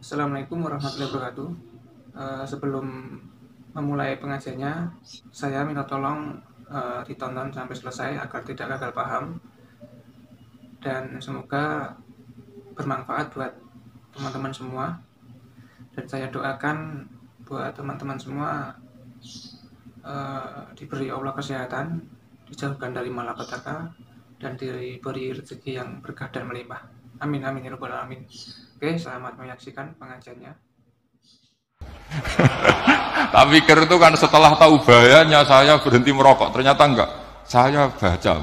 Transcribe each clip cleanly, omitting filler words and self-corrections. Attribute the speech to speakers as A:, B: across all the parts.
A: Assalamualaikum warahmatullahi wabarakatuh. Sebelum memulai pengajiannya, saya minta tolong ditonton sampai selesai agar tidak gagal paham dan semoga bermanfaat buat teman-teman semua. Dan saya doakan buat teman-teman semua diberi Allah kesehatan, dijauhkan dari malapetaka, dan diberi rezeki yang berkah dan melimpah. Amin amin ya rabbal alamin. Oke, selamat menyaksikan pengajiannya.
B: Tak pikir itu kan setelah tahu bahayanya saya berhenti merokok. Ternyata enggak. Saya baca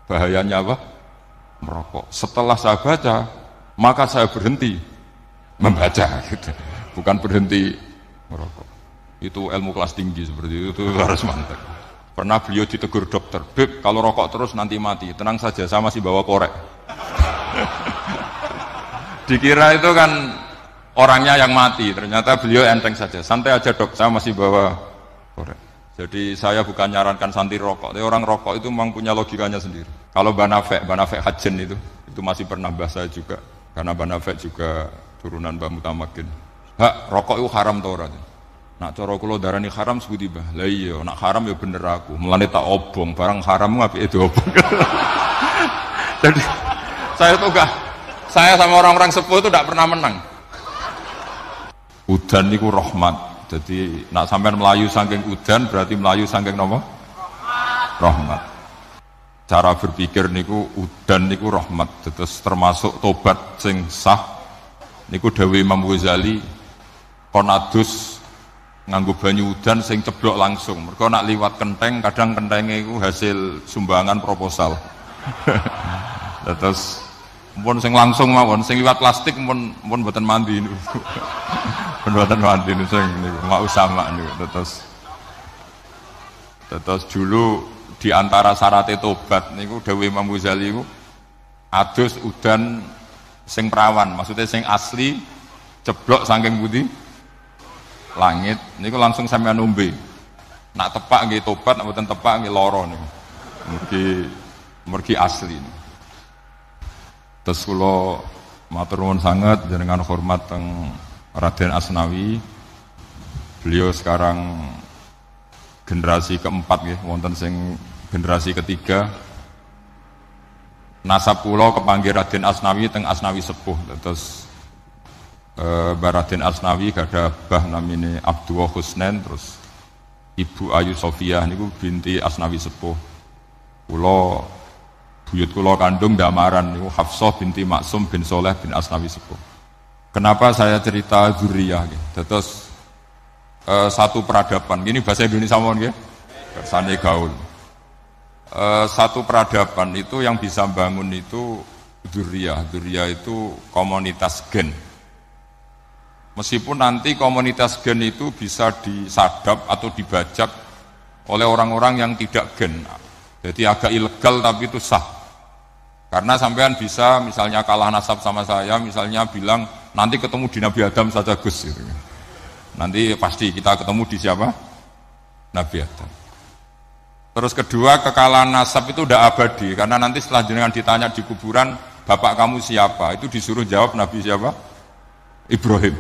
B: bahayanya apa? Merokok. Setelah saya baca, maka saya berhenti membaca. Gitu. Bukan berhenti merokok. Itu ilmu kelas tinggi seperti itu harus mantap. Pernah beliau ditegur dokter, Beb, kalau rokok terus nanti mati. Tenang saja, saya masih bawa korek. Dikira itu kan orangnya yang mati, ternyata beliau enteng saja. Santai aja dok, saya masih bawa korek. Jadi saya bukan nyarankan santai rokok, tapi orang rokok itu memang punya logikanya sendiri. Kalau Banafek Hajen itu masih pernah bahas saya juga, karena Banafek juga turunan Mbah Mutamakin. Hak, rokok itu haram tau orang. Nak cara kula darani haram sebuti bah. Lah iya, nak haram ya bener aku. Mulane tak obong, barang haram apike diobong. Jadi saya tuh saya sama orang-orang sepuh itu tidak pernah menang. Udan niku rahmat. Jadi nak sampean melayu saking udan berarti melayu saking napa? Rahmat. Cara berpikir niku udan niku rahmat. Terus termasuk tobat sing sah niku dawuh Imam Ghazali konadus nganggo banyu udan sing ceblok langsung. Mergo nak liwat kenteng kadang kentenge iku hasil sumbangan proposal. Terus pun sing langsung mawon, sing liwat plastik pun mboten mandi niku. Mboten mandi niku sing niku mau sama niku. Terus dulu di antara syarat tobat niku dawuh Imam Ghazali niku adus udan sing perawan, maksudnya sing asli ceblok saking putih langit niku langsung sampean ombe. Nak tepak nggih tobat, nak mboten tepak nggih lara niku. Mergi asli niku. Terus kula matur nuwun sanget jenengan hormat teng Raden Asnawi. Beliau sekarang generasi keempat nggih, wonten sing generasi ketiga. Nasab kula kepanggih Raden Asnawi teng Asnawi sepuh. Terus Mbah Raden Asnawi gadah bah namine Abdullah Husnen, terus Ibu Ayu Sofiah niku binti Asnawi sepuh. Kula buyut kula kandung damaran niku Hafsah binti Maksum bin Soleh bin Asnawi sepuh. Kenapa saya cerita dzurriyah nggih? Terus satu peradaban. Gini bahasa Indonesia mawon nggih. Kersane gaul. Satu peradaban itu yang bisa bangun itu dzurriyah. Dzurriyah itu komunitas gen. Meskipun nanti komunitas gen itu bisa disadap atau dibajak oleh orang-orang yang tidak gen. Jadi agak ilegal tapi itu sah. Karena sampean bisa misalnya kalah nasab sama saya, misalnya bilang nanti ketemu di Nabi Adam saja Gus. Gitu. Nanti pasti kita ketemu di siapa? Nabi Adam. Terus kedua, kekalahan nasab itu udah abadi. Karena nanti setelah jenengan ditanya di kuburan, bapak kamu siapa? Itu disuruh jawab Nabi siapa? Ibrahim.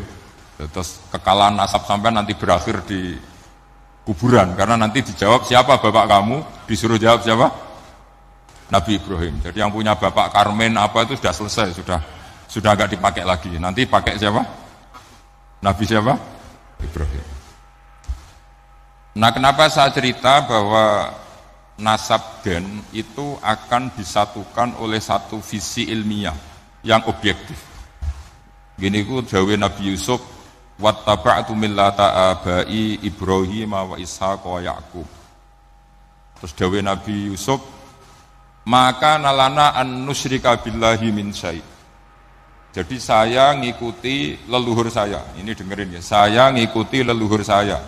B: Terus kekalahan nasab sampean nanti berakhir di kuburan. Karena nanti dijawab siapa bapak kamu? Disuruh jawab siapa? Nabi Ibrahim. Jadi yang punya bapak Karmen apa itu sudah selesai, sudah agak dipakai lagi. Nanti pakai siapa? Nabi siapa? Ibrahim. Nah, kenapa saya cerita bahwa nasab gen itu akan disatukan oleh satu visi ilmiah yang objektif. Gini ku dawuh Nabi Yusuf, wattaba'tu millata abai Ibrahim wa Ishaq wa Yaqub. Terus dawuh Nabi Yusuf, maka nalana an nusyrika billahi min syai'. Jadi saya ngikuti leluhur saya. Ini dengerin ya. Saya ngikuti leluhur saya,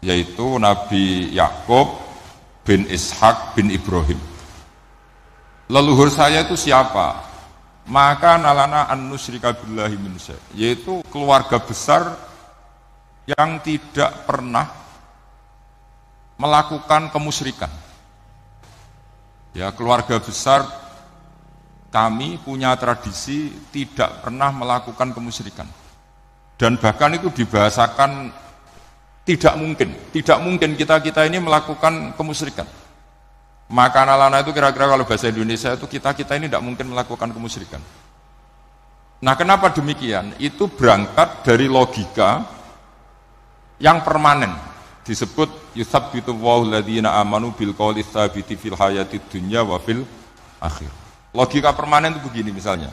B: yaitu Nabi Yakub bin Ishak bin Ibrahim. Leluhur saya itu siapa? Maka nalana an nusyrika billahi min syai', yaitu keluarga besar yang tidak pernah melakukan kemusyrikan. Ya, keluarga besar kami punya tradisi tidak pernah melakukan kemusyrikan. Dan bahkan itu dibahasakan tidak mungkin kita ini melakukan kemusyrikan. Maka lana itu kira-kira kalau bahasa Indonesia itu kita ini tidak mungkin melakukan kemusyrikan. Nah, kenapa demikian? Itu berangkat dari logika yang permanen. Disebut yusabbitu Allahu alladziina aamanu bil qouli tsabiti fil hayatid dunya wa fil akhir. Logika permanen itu begini misalnya.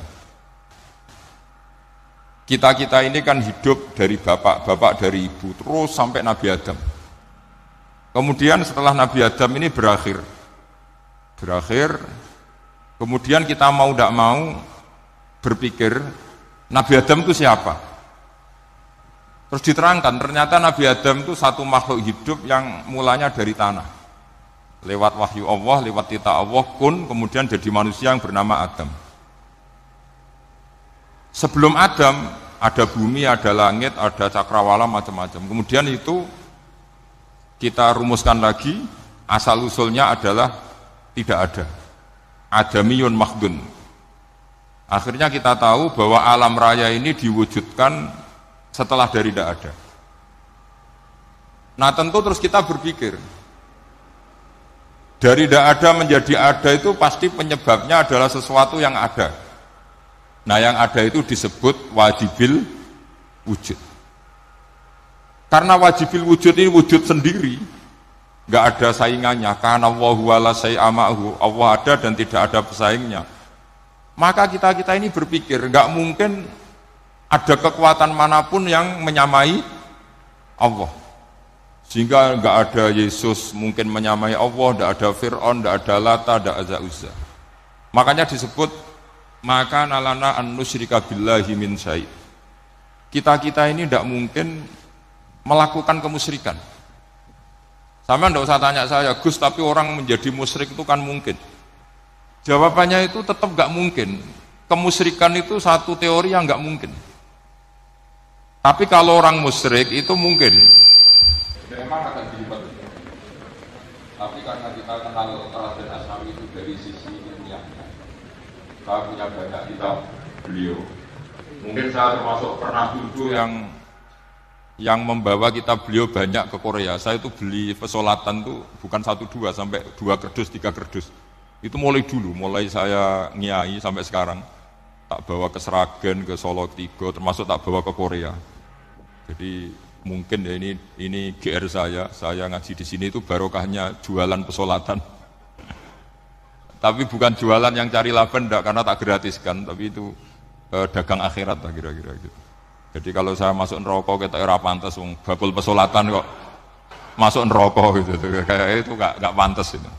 B: Kita ini kan hidup dari bapak dari ibu terus sampai Nabi Adam. Kemudian setelah Nabi Adam ini berakhir, kemudian kita mau tidak mau berpikir Nabi Adam itu siapa? Terus diterangkan ternyata Nabi Adam itu satu makhluk hidup yang mulanya dari tanah, lewat wahyu Allah, lewat titah Allah kemudian jadi manusia yang bernama Adam. Sebelum Adam ada bumi, ada langit, ada cakrawala, macam-macam. Kemudian itu kita rumuskan lagi, asal usulnya adalah tidak ada. Adamiyun makhdun. Akhirnya kita tahu bahwa alam raya ini diwujudkan setelah dari tidak ada. Nah, tentu terus kita berpikir, dari tidak ada menjadi ada itu pasti penyebabnya adalah sesuatu yang ada. Nah, yang ada itu disebut wajibil wujud. Karena wajibil wujud ini wujud sendiri, nggak ada saingannya. Karena Allahu wala syai'amahu, Allah ada dan tidak ada pesaingnya. Maka kita ini berpikir nggak mungkin ada kekuatan manapun yang menyamai Allah. Sehingga nggak ada Yesus mungkin menyamai Allah, nggak ada Fir'aun, nggak ada Lata, nggak ada Uzza. Makanya disebut maka nalana an nusyrika billahi min syai'. Kita ini tidak mungkin melakukan kemusyrikan. Sama tidak usah tanya saya, Gus, tapi orang menjadi musyrik itu kan mungkin. Jawabannya itu tetap nggak mungkin. Kemusyrikan itu satu teori yang nggak mungkin. Tapi kalau orang musyrik itu mungkin. Memang akan dilibat. Tapi karena kita kenal Raden Asnawi itu dari sisi ilmiahnya, saya punya banyak kitab beliau. Mungkin saya termasuk pernah dulu yang membawa kitab beliau banyak ke Korea. Saya itu beli pesolatan tuh bukan 1-2 sampai 2 kerdus, 3 kerdus. Itu mulai dulu, mulai saya ngiai sampai sekarang. Tak bawa ke Sragen, ke Solo Tigo, termasuk tak bawa ke Korea. Jadi mungkin ya ini GR saya ngaji di sini itu barokahnya jualan pesolatan. Tapi bukan jualan yang cari laba enggak, karena tak gratiskan, tapi itu dagang akhirat lah kira-kira gitu. Jadi kalau saya masuk neraka kita ora pantes wong bakul pesolatan kok masuk neraka gitu. Kayak itu enggak pantes itu.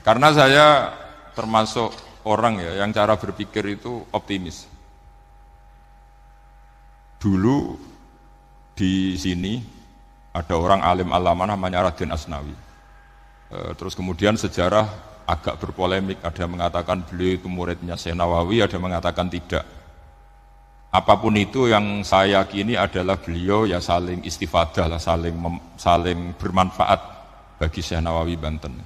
B: Karena saya termasuk orang ya yang cara berpikir itu optimis. Dulu di sini ada orang alim alama namanya Raden Asnawi. Terus kemudian sejarah agak berpolemik, ada yang mengatakan beliau itu muridnya Syekh Nawawi, ada yang mengatakan tidak. Apapun itu yang saya yakini adalah beliau ya saling istifadah lah, saling bermanfaat bagi Syekh Nawawi Banten.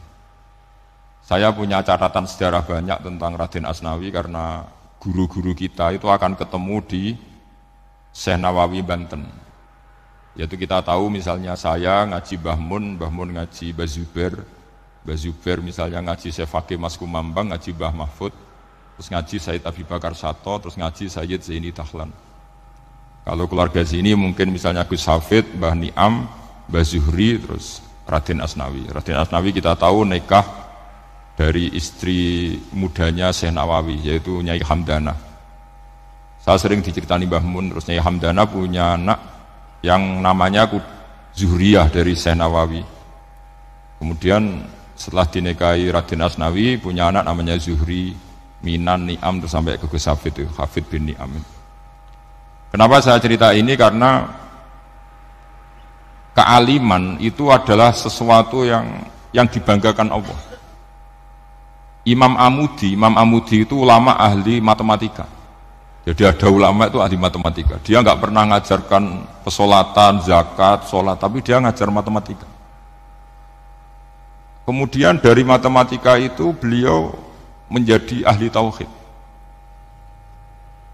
B: Saya punya catatan sejarah banyak tentang Raden Asnawi karena guru-guru kita itu akan ketemu di Syekh Nawawi Banten. Yaitu kita tahu misalnya saya ngaji Mbah Mun ngaji Mbah Zubair misalnya ngaji Syekh Fakih Mas Kumambang, ngaji Mbah Mahfud, terus ngaji Said Abi Bakar Sato, terus ngaji Sayyid Zaini Dahlan. Kalau keluarga sini mungkin misalnya Gus Hafid, Mbah Niam, Mbah Zuhri, terus Raden Asnawi. Raden Asnawi kita tahu nikah dari istri mudanya Syekh Nawawi, yaitu Nyai Hamdana. Saya sering diceritani Mbah Mun, terus Nyai Hamdana punya anak yang namanya Zuhriyah dari Syekh Nawawi. Kemudian setelah dinikahi Raden Asnawi, punya anak namanya Zuhri, Minan, Niam, terus sampai ke Gus Hafid, Hafid bin Niam. Kenapa saya cerita ini? Karena kealiman itu adalah sesuatu yang dibanggakan Allah. Imam Amudi itu ulama ahli matematika. Jadi ada ulama itu ahli matematika. Dia nggak pernah ngajarkan pesolatan, zakat, sholat, tapi dia ngajar matematika. Kemudian dari matematika itu beliau menjadi ahli tauhid.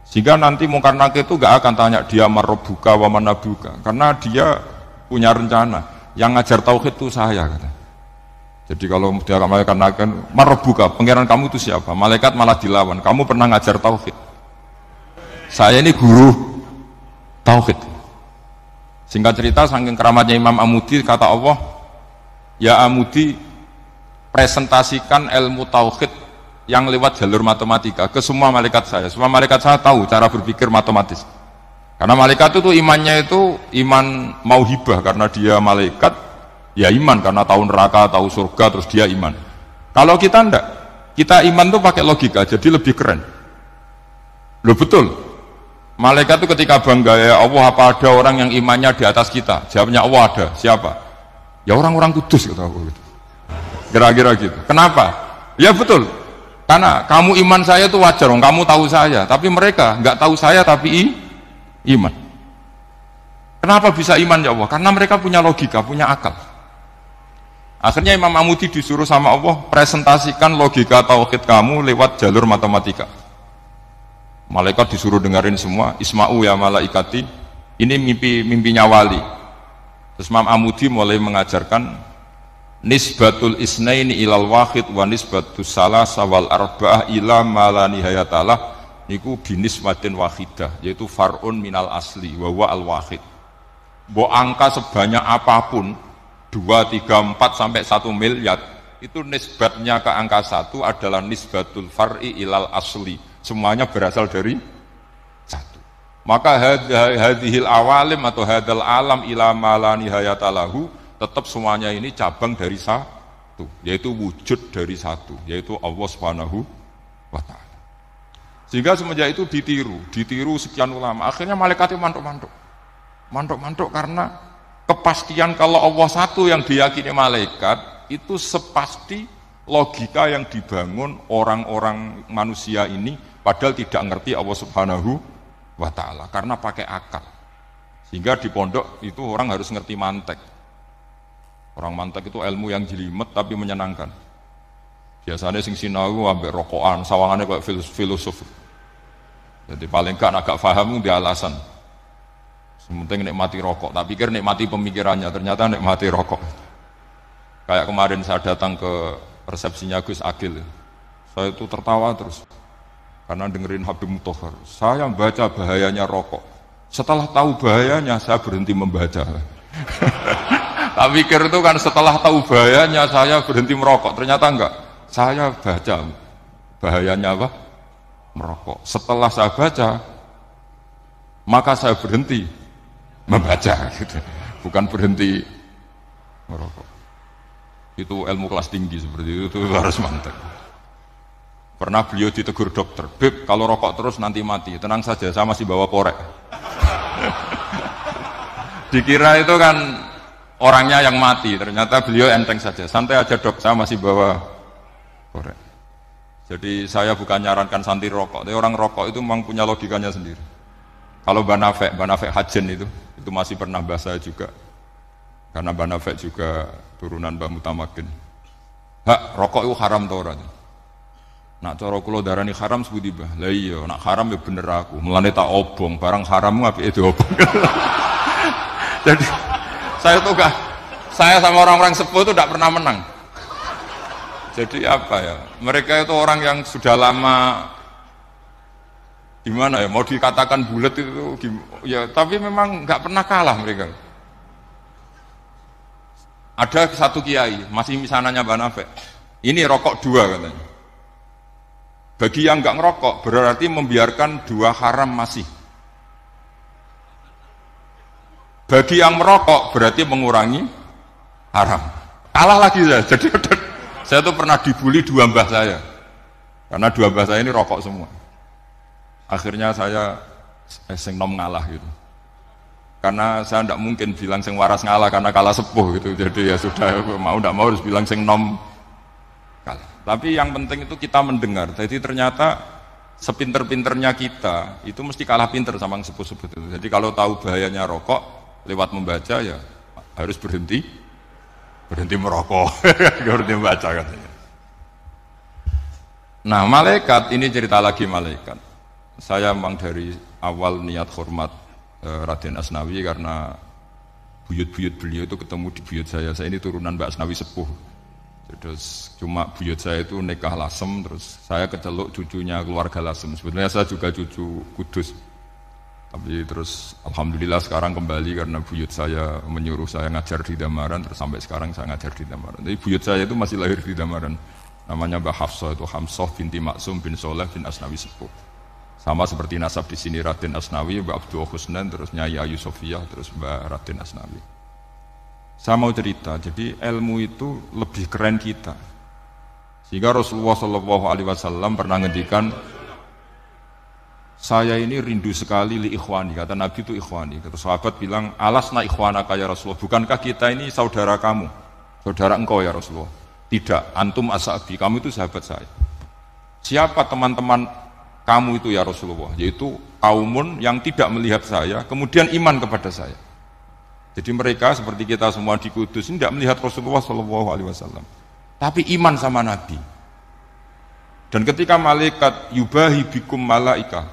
B: Sehingga nanti Mungkar Nakir itu gak akan tanya dia marrobuka wa manabuka, karena dia punya rencana. Yang ngajar tauhid itu saya kata. Jadi kalau dia malaikat nakir, marrobuka, pangeran kamu itu siapa? Malaikat malah dilawan. Kamu pernah ngajar tauhid? Saya ini guru tauhid. Singkat cerita, saking keramatnya Imam Amudi, kata Allah, ya Amudi, presentasikan ilmu tauhid yang lewat jalur matematika ke semua malaikat saya. Semua malaikat saya tahu cara berpikir matematis. Karena malaikat itu imannya itu iman mauhibah, karena dia malaikat, ya iman karena tahu neraka, tahu surga, terus dia iman. Kalau kita enggak, kita iman tuh pakai logika, jadi lebih keren. Loh betul. Malaikat itu ketika bangga, ya Allah, apa ada orang yang imannya di atas kita? Jawabnya Allah ada. Siapa? Ya orang-orang kudus, kata aku gitu. Kira-kira gitu. Kenapa? Ya betul. Karena kamu iman saya itu wajar, kamu tahu saya, tapi mereka nggak tahu saya tapi iman. Kenapa bisa iman ya Allah? Karena mereka punya logika, punya akal. Akhirnya Imam Amudi disuruh sama Allah presentasikan logika tauhid kamu lewat jalur matematika. Malaikat disuruh dengerin semua, Isma'u ya malaikati, ini mimpinya wali. Terus Imam Amudi mulai mengajarkan nisbatul isnaini ilal wahid wa nisbatus salasa wal arba'ah ila ma la nihayatalah niku binisbatin wahidah, yaitu far'un minal asli wa huwa al wahid. Mbok angka sebanyak apapun 2, 3, 4 sampai 1 miliar itu nisbatnya ke angka 1 adalah nisbatul far'i ilal asli, semuanya berasal dari 1. Maka hadhil awalim atau hadal alam ila ma la nihayatalahu, tetap semuanya ini cabang dari satu, yaitu wujud dari satu, yaitu Allah Subhanahu wa ta'ala. Sehingga semenjak itu ditiru sekian ulama. Akhirnya malaikat itu mantuk karena kepastian kalau Allah satu yang diyakini malaikat itu sepasti logika yang dibangun orang-orang manusia ini, padahal tidak ngerti Allah Subhanahu wa ta'ala karena pakai akal. Sehingga di pondok itu orang harus ngerti mantek. Orang mantek itu ilmu yang jelimet tapi menyenangkan. Biasanya sing sinau ambek rokokan, sawangannya kayak filosof. Jadi paling gak agak paham dia alasan. Sementing nikmati rokok, tak pikir nikmati pemikirannya, ternyata nikmati rokok. Kayak kemarin saya datang ke resepsinya Gus Agil. Saya itu tertawa terus. Karena dengerin Habib Mutahar. Saya baca bahayanya rokok. Setelah tahu bahayanya, saya berhenti membaca. Tak pikir itu kan setelah tahu bahayanya saya berhenti merokok, ternyata enggak. Saya baca bahayanya apa? Merokok. Setelah saya baca, maka saya berhenti membaca, gitu. Bukan berhenti merokok. Itu ilmu kelas tinggi seperti itu harus mantap. Pernah beliau ditegur dokter, Beb, kalau rokok terus nanti mati. Tenang saja, saya masih bawa korek. Dikira itu kan orangnya yang mati, ternyata beliau enteng saja. Santai aja dok, saya masih bawa korek. Jadi saya bukan nyarankan santai rokok, tapi orang rokok itu memang punya logikanya sendiri. Kalau Banafek Hajen itu masih pernah bahas saya juga. Karena Banafek juga turunan Mbah Mutamakin. Hak, rokok itu haram tau orang. Nak cara kula darani haram sepundi Mbah? Lah iya, nak haram ya bener aku. Mulane tak obong, barang haram apike diobong. Jadi saya sama orang-orang sepuh itu tidak pernah menang. Jadi apa ya? Mereka itu orang yang sudah lama gimana ya? Mau dikatakan bulat itu ya, tapi memang nggak pernah kalah mereka. Ada satu kiai, masih misananya Banafek. Ini rokok 2 katanya. Bagi yang nggak ngerokok berarti membiarkan 2 haram masih. Bagi yang merokok berarti mengurangi haram. Kalah lagi saya. Jadi saya tuh pernah dibully 2 mbah saya. Karena 2 mbah saya ini rokok semua. Akhirnya saya sing nom ngalah gitu. Karena saya tidak mungkin bilang sing waras ngalah karena kalah sepuh gitu. Jadi ya sudah, mau tidak mau harus bilang sing nom kalah. Tapi yang penting itu kita mendengar. Jadi ternyata sepinter-pinternya kita itu mesti kalah pinter sama yang sepuh-sepuh itu. Jadi kalau tahu bahayanya rokok lewat membaca ya harus berhenti merokok, berhenti membaca katanya. Nah malaikat ini cerita lagi malaikat. saya memang dari awal niat hormat Raden Asnawi karena buyut-buyut beliau itu ketemu di buyut saya. Saya ini turunan Mbak Asnawi sepuh. Terus cuma buyut saya itu nikah Lasem, terus saya keceluk cucunya keluarga Lasem. Sebetulnya saya juga cucu Kudus. Tapi terus alhamdulillah sekarang kembali karena buyut saya menyuruh saya ngajar di Damaran, terus sampai sekarang saya ngajar di Damaran. Jadi buyut saya itu masih lahir di Damaran. Namanya Mbak Hafsah, itu Hamsah binti Maksum bin Soleh bin Asnawi sepuh. Sama seperti nasab di sini Raden Asnawi, Mbak Abdul Husnan, terus Nyai Ayu Sofiyah, terus Mbak Raden Asnawi. Saya mau cerita, jadi ilmu itu lebih keren kita. Sehingga Rasulullah SAW pernah ngendikan, saya ini rindu sekali li ikhwani, kata Nabi itu ikhwani. Kata sahabat bilang, alasna ikhwanaka ya Rasulullah, bukankah kita ini saudara kamu, saudara engkau ya Rasulullah? Tidak, antum ashabi, kamu itu sahabat saya. Siapa teman-teman kamu itu ya Rasulullah? Yaitu kaumun yang tidak melihat saya, kemudian iman kepada saya. Jadi mereka seperti kita semua di Kudus ini tidak melihat Rasulullah SAW, tapi iman sama Nabi. Dan ketika malaikat yubahi bikum malaika,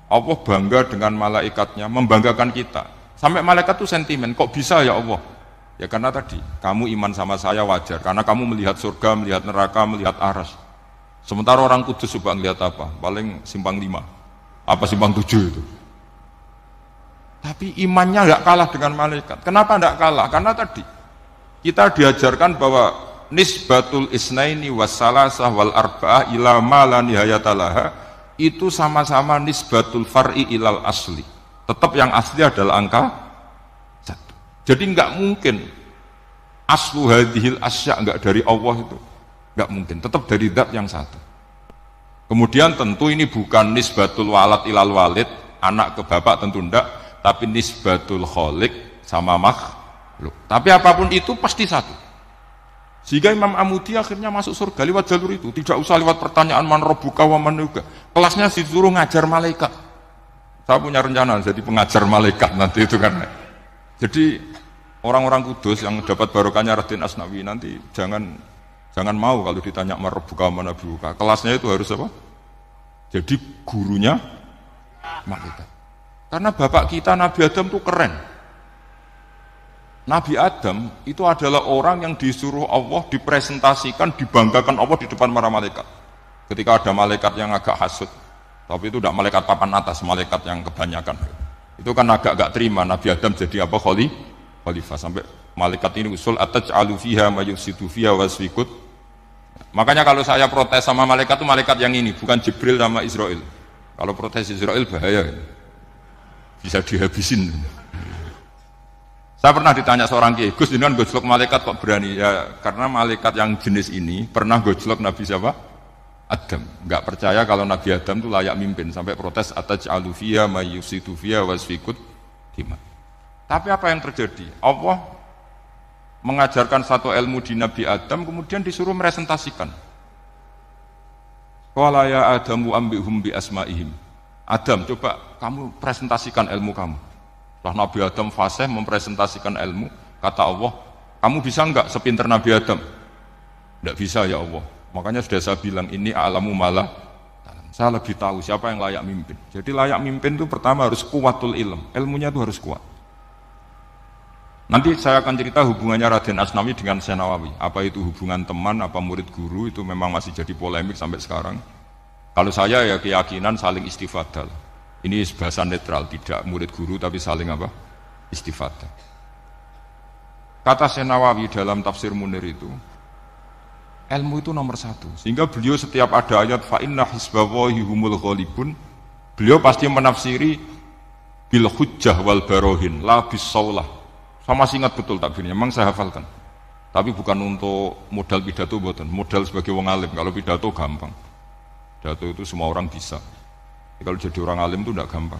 B: Allah bangga dengan malaikatnya, membanggakan kita. Sampai malaikat itu sentimen, kok bisa ya Allah? Ya karena tadi, kamu iman sama saya wajar, karena kamu melihat surga, melihat neraka, melihat aras. Sementara orang Kudus coba melihat apa? Paling simpang 5, apa simpang 7 itu. Tapi imannya enggak kalah dengan malaikat. Kenapa enggak kalah? Karena tadi kita diajarkan bahwa nisbatul isnaini wassalasah wal arba'ah ila ma la nihayatalaha itu sama-sama nisbatul far'i ilal asli. Tetap yang asli adalah angka 1. Jadi enggak mungkin aslu hadhil asya enggak dari Allah itu. Enggak mungkin, tetap dari zat yang satu. Kemudian tentu ini bukan nisbatul walad ilal walid, anak ke bapak tentu enggak. Tapi nisbatul kholik sama makhluk. Tapi apapun itu pasti satu. Sehingga Imam Amudi akhirnya masuk surga lewat jalur itu. Tidak usah lewat pertanyaan man rabbuka wa man nuka. Kelasnya disuruh ngajar malaikat. Saya punya rencana jadi pengajar malaikat nanti itu kan. Jadi orang-orang Kudus yang dapat barokahnya Raden Asnawi nanti jangan mau kalau ditanya man rabbuka wa man nuka. Kelasnya itu harus apa? Jadi gurunya malaikat. Karena bapak kita Nabi Adam itu keren. Nabi Adam itu adalah orang yang disuruh Allah dipresentasikan, dibanggakan Allah di depan para malaikat. Ketika ada malaikat yang agak hasut, tapi itu tidak malaikat papan atas, malaikat yang kebanyakan. Itu kan agak terima Nabi Adam jadi apa? Khalifah. Sampai malaikat ini usul ataj'alu fiha ma yufsidu fiha wasfikut. Makanya kalau saya protes sama malaikat itu malaikat yang ini, bukan Jibril sama Israel. Kalau protes Israel bahaya. Bisa dihabisin. Saya pernah ditanya seorang kiai, Gus jenengan gojlok malaikat kok berani? Ya karena malaikat yang jenis ini pernah gojlok Nabi siapa? Adam. Enggak percaya kalau Nabi Adam itu layak mimpin, sampai protes ataj'alu fiha ma yufsidu fiha wasfikut dima. Tapi apa yang terjadi? Allah mengajarkan satu ilmu di Nabi Adam, kemudian disuruh meresentasikan. Qala ya Adamu ambihum bi asma'ihim. Adam, coba kamu presentasikan ilmu kamu. Setelah Nabi Adam fasih mempresentasikan ilmu, kata Allah, kamu bisa enggak sepinter Nabi Adam? Enggak bisa ya Allah. Makanya sudah saya bilang, ini a'lamu malah. Saya lebih tahu siapa yang layak mimpin. Jadi layak mimpin itu pertama harus kuwatul ilm. Ilmunya itu harus kuat. Nanti saya akan cerita hubungannya Raden Asnawi dengan Syekh Nawawi. Apa itu hubungan teman, apa murid guru, itu memang masih jadi polemik sampai sekarang. Kalau saya ya keyakinan saling istifadah. Ini bahasa netral, tidak murid guru tapi saling apa? Istifadah. Kata Syekh Nawawi dalam tafsir Munir itu, ilmu itu nomor 1. Sehingga beliau setiap ada ayat fa inna hizballahi humul ghalibun, beliau pasti menafsiri bil hujjah wal barohin, la bis saulah. Saya masih ingat betul takbirnya, memang saya hafalkan. Tapi bukan untuk modal pidato, bukan modal sebagai wong alim. Kalau pidato gampang. Pidato itu semua orang bisa. Kalau jadi orang alim itu tidak gampang.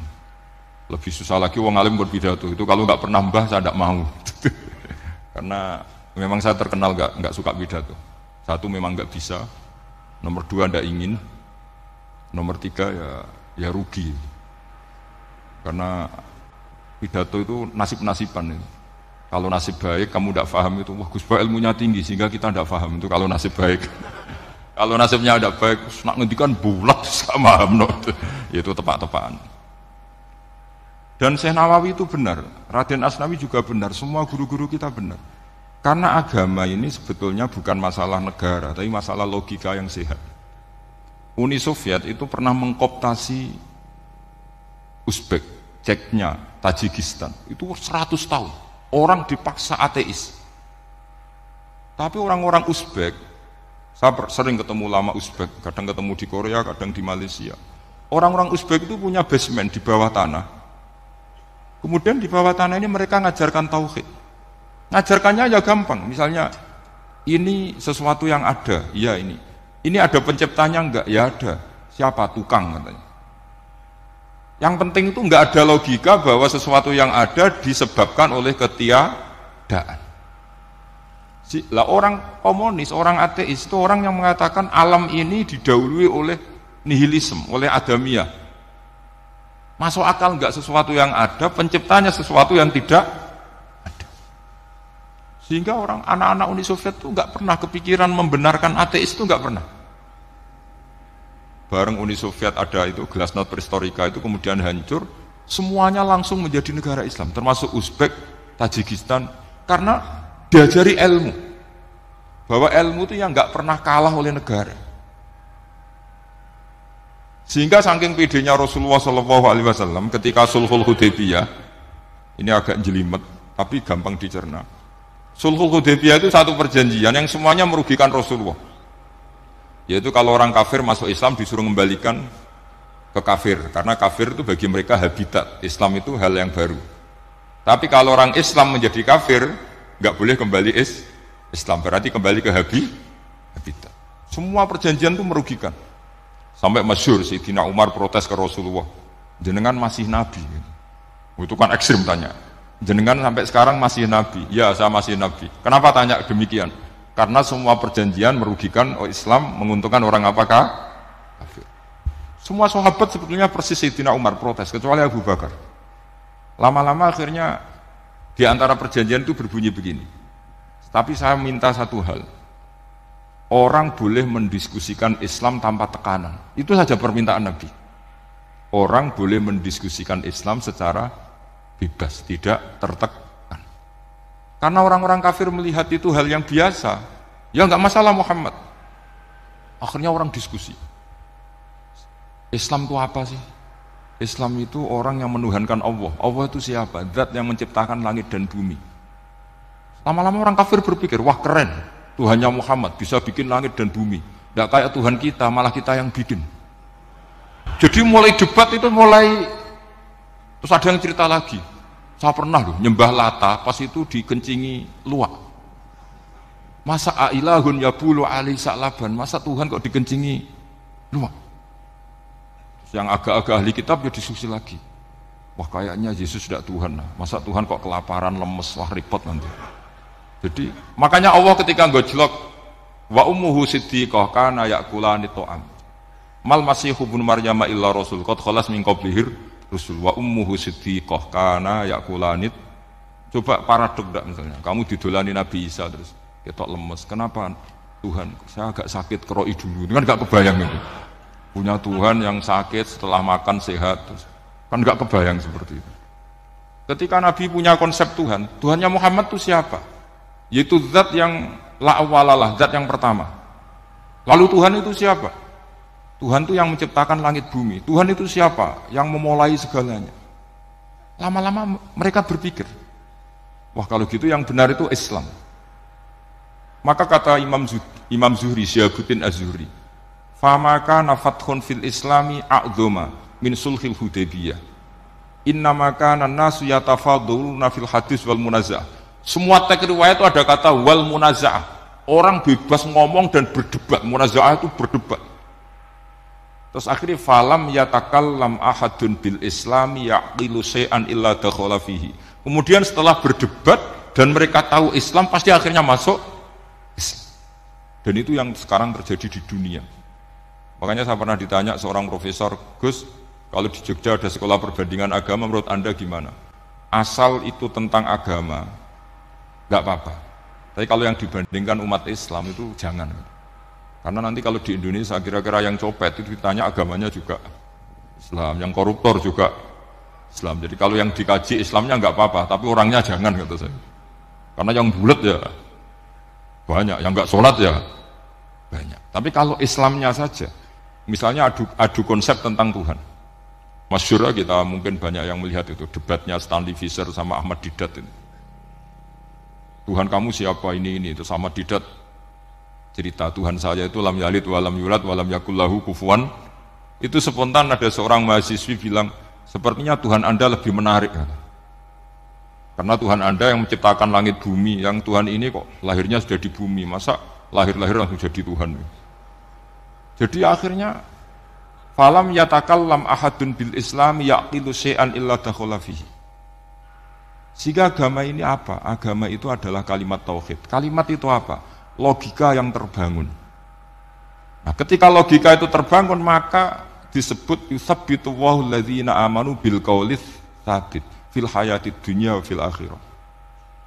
B: Lebih susah lagi wong alim buat pidato. Itu kalau nggak pernah mbah saya tidak mau. Karena memang saya terkenal nggak suka pidato. 1 memang nggak bisa. Nomor 2 tidak ingin. Nomor 3 ya rugi. Karena pidato itu nasib-nasiban itu. Kalau nasib baik kamu tidak paham itu, wah Gus Ba ilmunya tinggi sehingga kita tidak paham itu kalau nasib baik. Kalau nasibnya ada baik, nak ngendikan bulat sama hamno. Itu tepak-tepakan. Dan Syekh Nawawi itu benar, Raden Asnawi juga benar, semua guru-guru kita benar. Karena agama ini sebetulnya bukan masalah negara, tapi masalah logika yang sehat. Uni Soviet itu pernah mengkooptasi Uzbek, Ceknya, Tajikistan. Itu 100 tahun. Orang dipaksa ateis. Tapi orang-orang Uzbek, saya sering ketemu lama Uzbek, kadang ketemu di Korea, kadang di Malaysia. Orang-orang Uzbek itu punya basement di bawah tanah. Kemudian di bawah tanah ini mereka ngajarkan tauhid. Ngajarkannya ya gampang. Misalnya, ini sesuatu yang ada, ya ini. Ini ada penciptanya enggak? Ya ada. Siapa? Tukang katanya. Yang penting itu enggak ada logika bahwa sesuatu yang ada disebabkan oleh ketiadaan. Lah orang komunis, orang ateis itu orang yang mengatakan alam ini didahului oleh nihilisme, oleh adamiyah. Masuk akal enggak sesuatu yang ada, penciptanya sesuatu yang tidak ada. Sehingga orang anak-anak Uni Soviet itu enggak pernah kepikiran membenarkan ateis itu enggak pernah. Bareng Uni Soviet ada itu Glasnost Perestroika itu kemudian hancur, semuanya langsung menjadi negara Islam, termasuk Uzbek, Tajikistan, karena diajari ilmu, bahwa ilmu itu yang nggak pernah kalah oleh negara. Sehingga saking pedenya Rasulullah SAW ketika Sulhul Hudaybiyah, ini agak jelimet, tapi gampang dicerna. Sulhul Hudaybiyah itu satu perjanjian yang semuanya merugikan Rasulullah. Yaitu kalau orang kafir masuk Islam disuruh mengembalikan ke kafir, karena kafir itu bagi mereka habitat, Islam itu hal yang baru. Tapi kalau orang Islam menjadi kafir, nggak boleh kembali Islam, berarti kembali ke habitat. Semua perjanjian itu merugikan. Sampai masyhur Sayyidina Umar protes ke Rasulullah, jenengan masih nabi. Itu kan ekstrim tanya. Jenengan sampai sekarang masih nabi. Ya, saya masih nabi. Kenapa tanya demikian? Karena semua perjanjian merugikan Islam, menguntungkan orang apakah? Kafir. Semua sahabat sebetulnya persis Sayyidina Umar protes, kecuali Abu Bakar. Lama-lama akhirnya di antara perjanjian itu berbunyi begini. Tapi saya minta satu hal. Orang boleh mendiskusikan Islam tanpa tekanan. Itu saja permintaan Nabi. Orang boleh mendiskusikan Islam secara bebas, tidak tertekan. Karena orang-orang kafir melihat itu hal yang biasa. Ya enggak masalah Muhammad. Akhirnya orang diskusi. Islam itu apa sih? Islam itu orang yang menuhankan Allah. Allah itu siapa? Zat yang menciptakan langit dan bumi. Lama-lama orang kafir berpikir, wah keren, Tuhannya Muhammad bisa bikin langit dan bumi. Tidak kayak Tuhan kita, malah kita yang bikin. Jadi mulai debat itu terus ada yang cerita lagi. Saya pernah loh nyembah Lata, pas itu dikencingi luwak. Masa ailahun yabulu ali sa'laban, masa Tuhan kok dikencingi luwak? Yang agak-agak ahli kitab ya diskusi lagi. Wah kayaknya Yesus tidak Tuhan lah. Masa Tuhan kok kelaparan, lemes, wah repot nanti. Jadi makanya Allah ketika ngojlok wa ummuhu siddiqah kana yakulani ta'am. Mal masihu ibnu Maryam illa rasul qad khalas min qablihir rusul wa ummuhu siddiqah kana yakulani. Coba paradok enggak misalnya. Kamu didolani Nabi Isa terus ketok lemes. Kenapa? Tuhan, saya agak sakit keroi dulu. Ini kan enggak kebayang itu. Punya Tuhan yang sakit setelah makan sehat, kan nggak kebayang seperti itu. Ketika Nabi punya konsep Tuhan, Tuhannya Muhammad itu siapa? Yaitu zat yang la awalalah, zat yang pertama. Lalu Tuhan itu siapa? Tuhan itu yang menciptakan langit bumi. Tuhan itu siapa? Yang memulai segalanya. Lama-lama mereka berpikir, wah kalau gitu yang benar itu Islam. Maka kata Imam Zuhri, Syihabuddin Az-Zuhri, famaka nafathun fil islami a'zoma min sulhil Hudaybiyah. Innama kana nasu yatafaduluna fil hadis wal munazah. Semua teks riwayat itu ada kata wal munazah. Orang bebas ngomong dan berdebat. Munazah itu berdebat. Terus akhirnya falam yatakallam ahadun bil islami yaqilu syai'an illa dakhala fihi. Kemudian setelah berdebat dan mereka tahu Islam, pasti akhirnya masuk Islam. Dan itu yang sekarang terjadi di dunia. Makanya saya pernah ditanya seorang profesor, Gus, kalau di Jogja ada sekolah perbandingan agama, menurut Anda gimana? Asal itu tentang agama, nggak apa-apa. Tapi kalau yang dibandingkan umat Islam itu jangan. Karena nanti kalau di Indonesia kira-kira yang copet itu ditanya agamanya juga Islam, yang koruptor juga Islam. Jadi kalau yang dikaji Islamnya nggak apa-apa, tapi orangnya jangan kata saya. Karena yang bulat ya banyak, yang nggak sholat ya banyak. Tapi kalau Islamnya saja, misalnya adu konsep tentang Tuhan. Masyhur kita mungkin banyak yang melihat itu debatnya Stanley Fischer sama Ahmad Didat itu. Tuhan kamu siapa ini itu sama Didat cerita Tuhan saya itu lam yalid walam yulad walam yakul lahu kufuwan. Itu spontan ada seorang mahasiswi bilang sepertinya Tuhan Anda lebih menarik. Karena Tuhan Anda yang menciptakan langit bumi, yang Tuhan ini kok lahirnya sudah di bumi, masa lahir-lahir langsung jadi Tuhan. Jadi akhirnya falam yatakallam ahadun bil Islam yaqilu syai'an illa dakhala fihi. Sehingga agama ini apa? Agama itu adalah kalimat tauhid. Kalimat itu apa? Logika yang terbangun. Nah, ketika logika itu terbangun maka disebut yusabbitu wahul ladzina amanu bil qaulis tsabit fil hayatid dunya wa fil akhirah.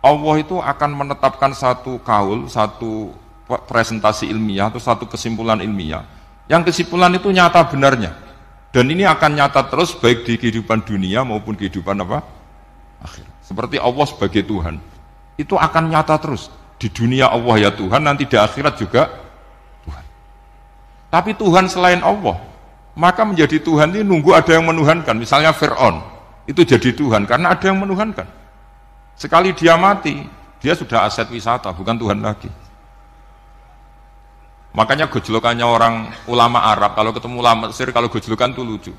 B: Allah itu akan menetapkan satu kaul, satu presentasi ilmiah atau satu kesimpulan ilmiah. Yang kesimpulan itu nyata benarnya. Dan ini akan nyata terus baik di kehidupan dunia maupun kehidupan apa? Akhir. Seperti Allah sebagai Tuhan. Itu akan nyata terus. Di dunia Allah ya Tuhan, nanti di akhirat juga Tuhan. Tapi Tuhan selain Allah, maka menjadi Tuhan ini nunggu ada yang menuhankan. Misalnya Fir'aun, itu jadi Tuhan karena ada yang menuhankan. Sekali dia mati, dia sudah aset wisata, bukan Tuhan lagi. Makanya gejolokannya orang ulama Arab, kalau ketemu ulama Mesir, kalau gejolokan itu lucu.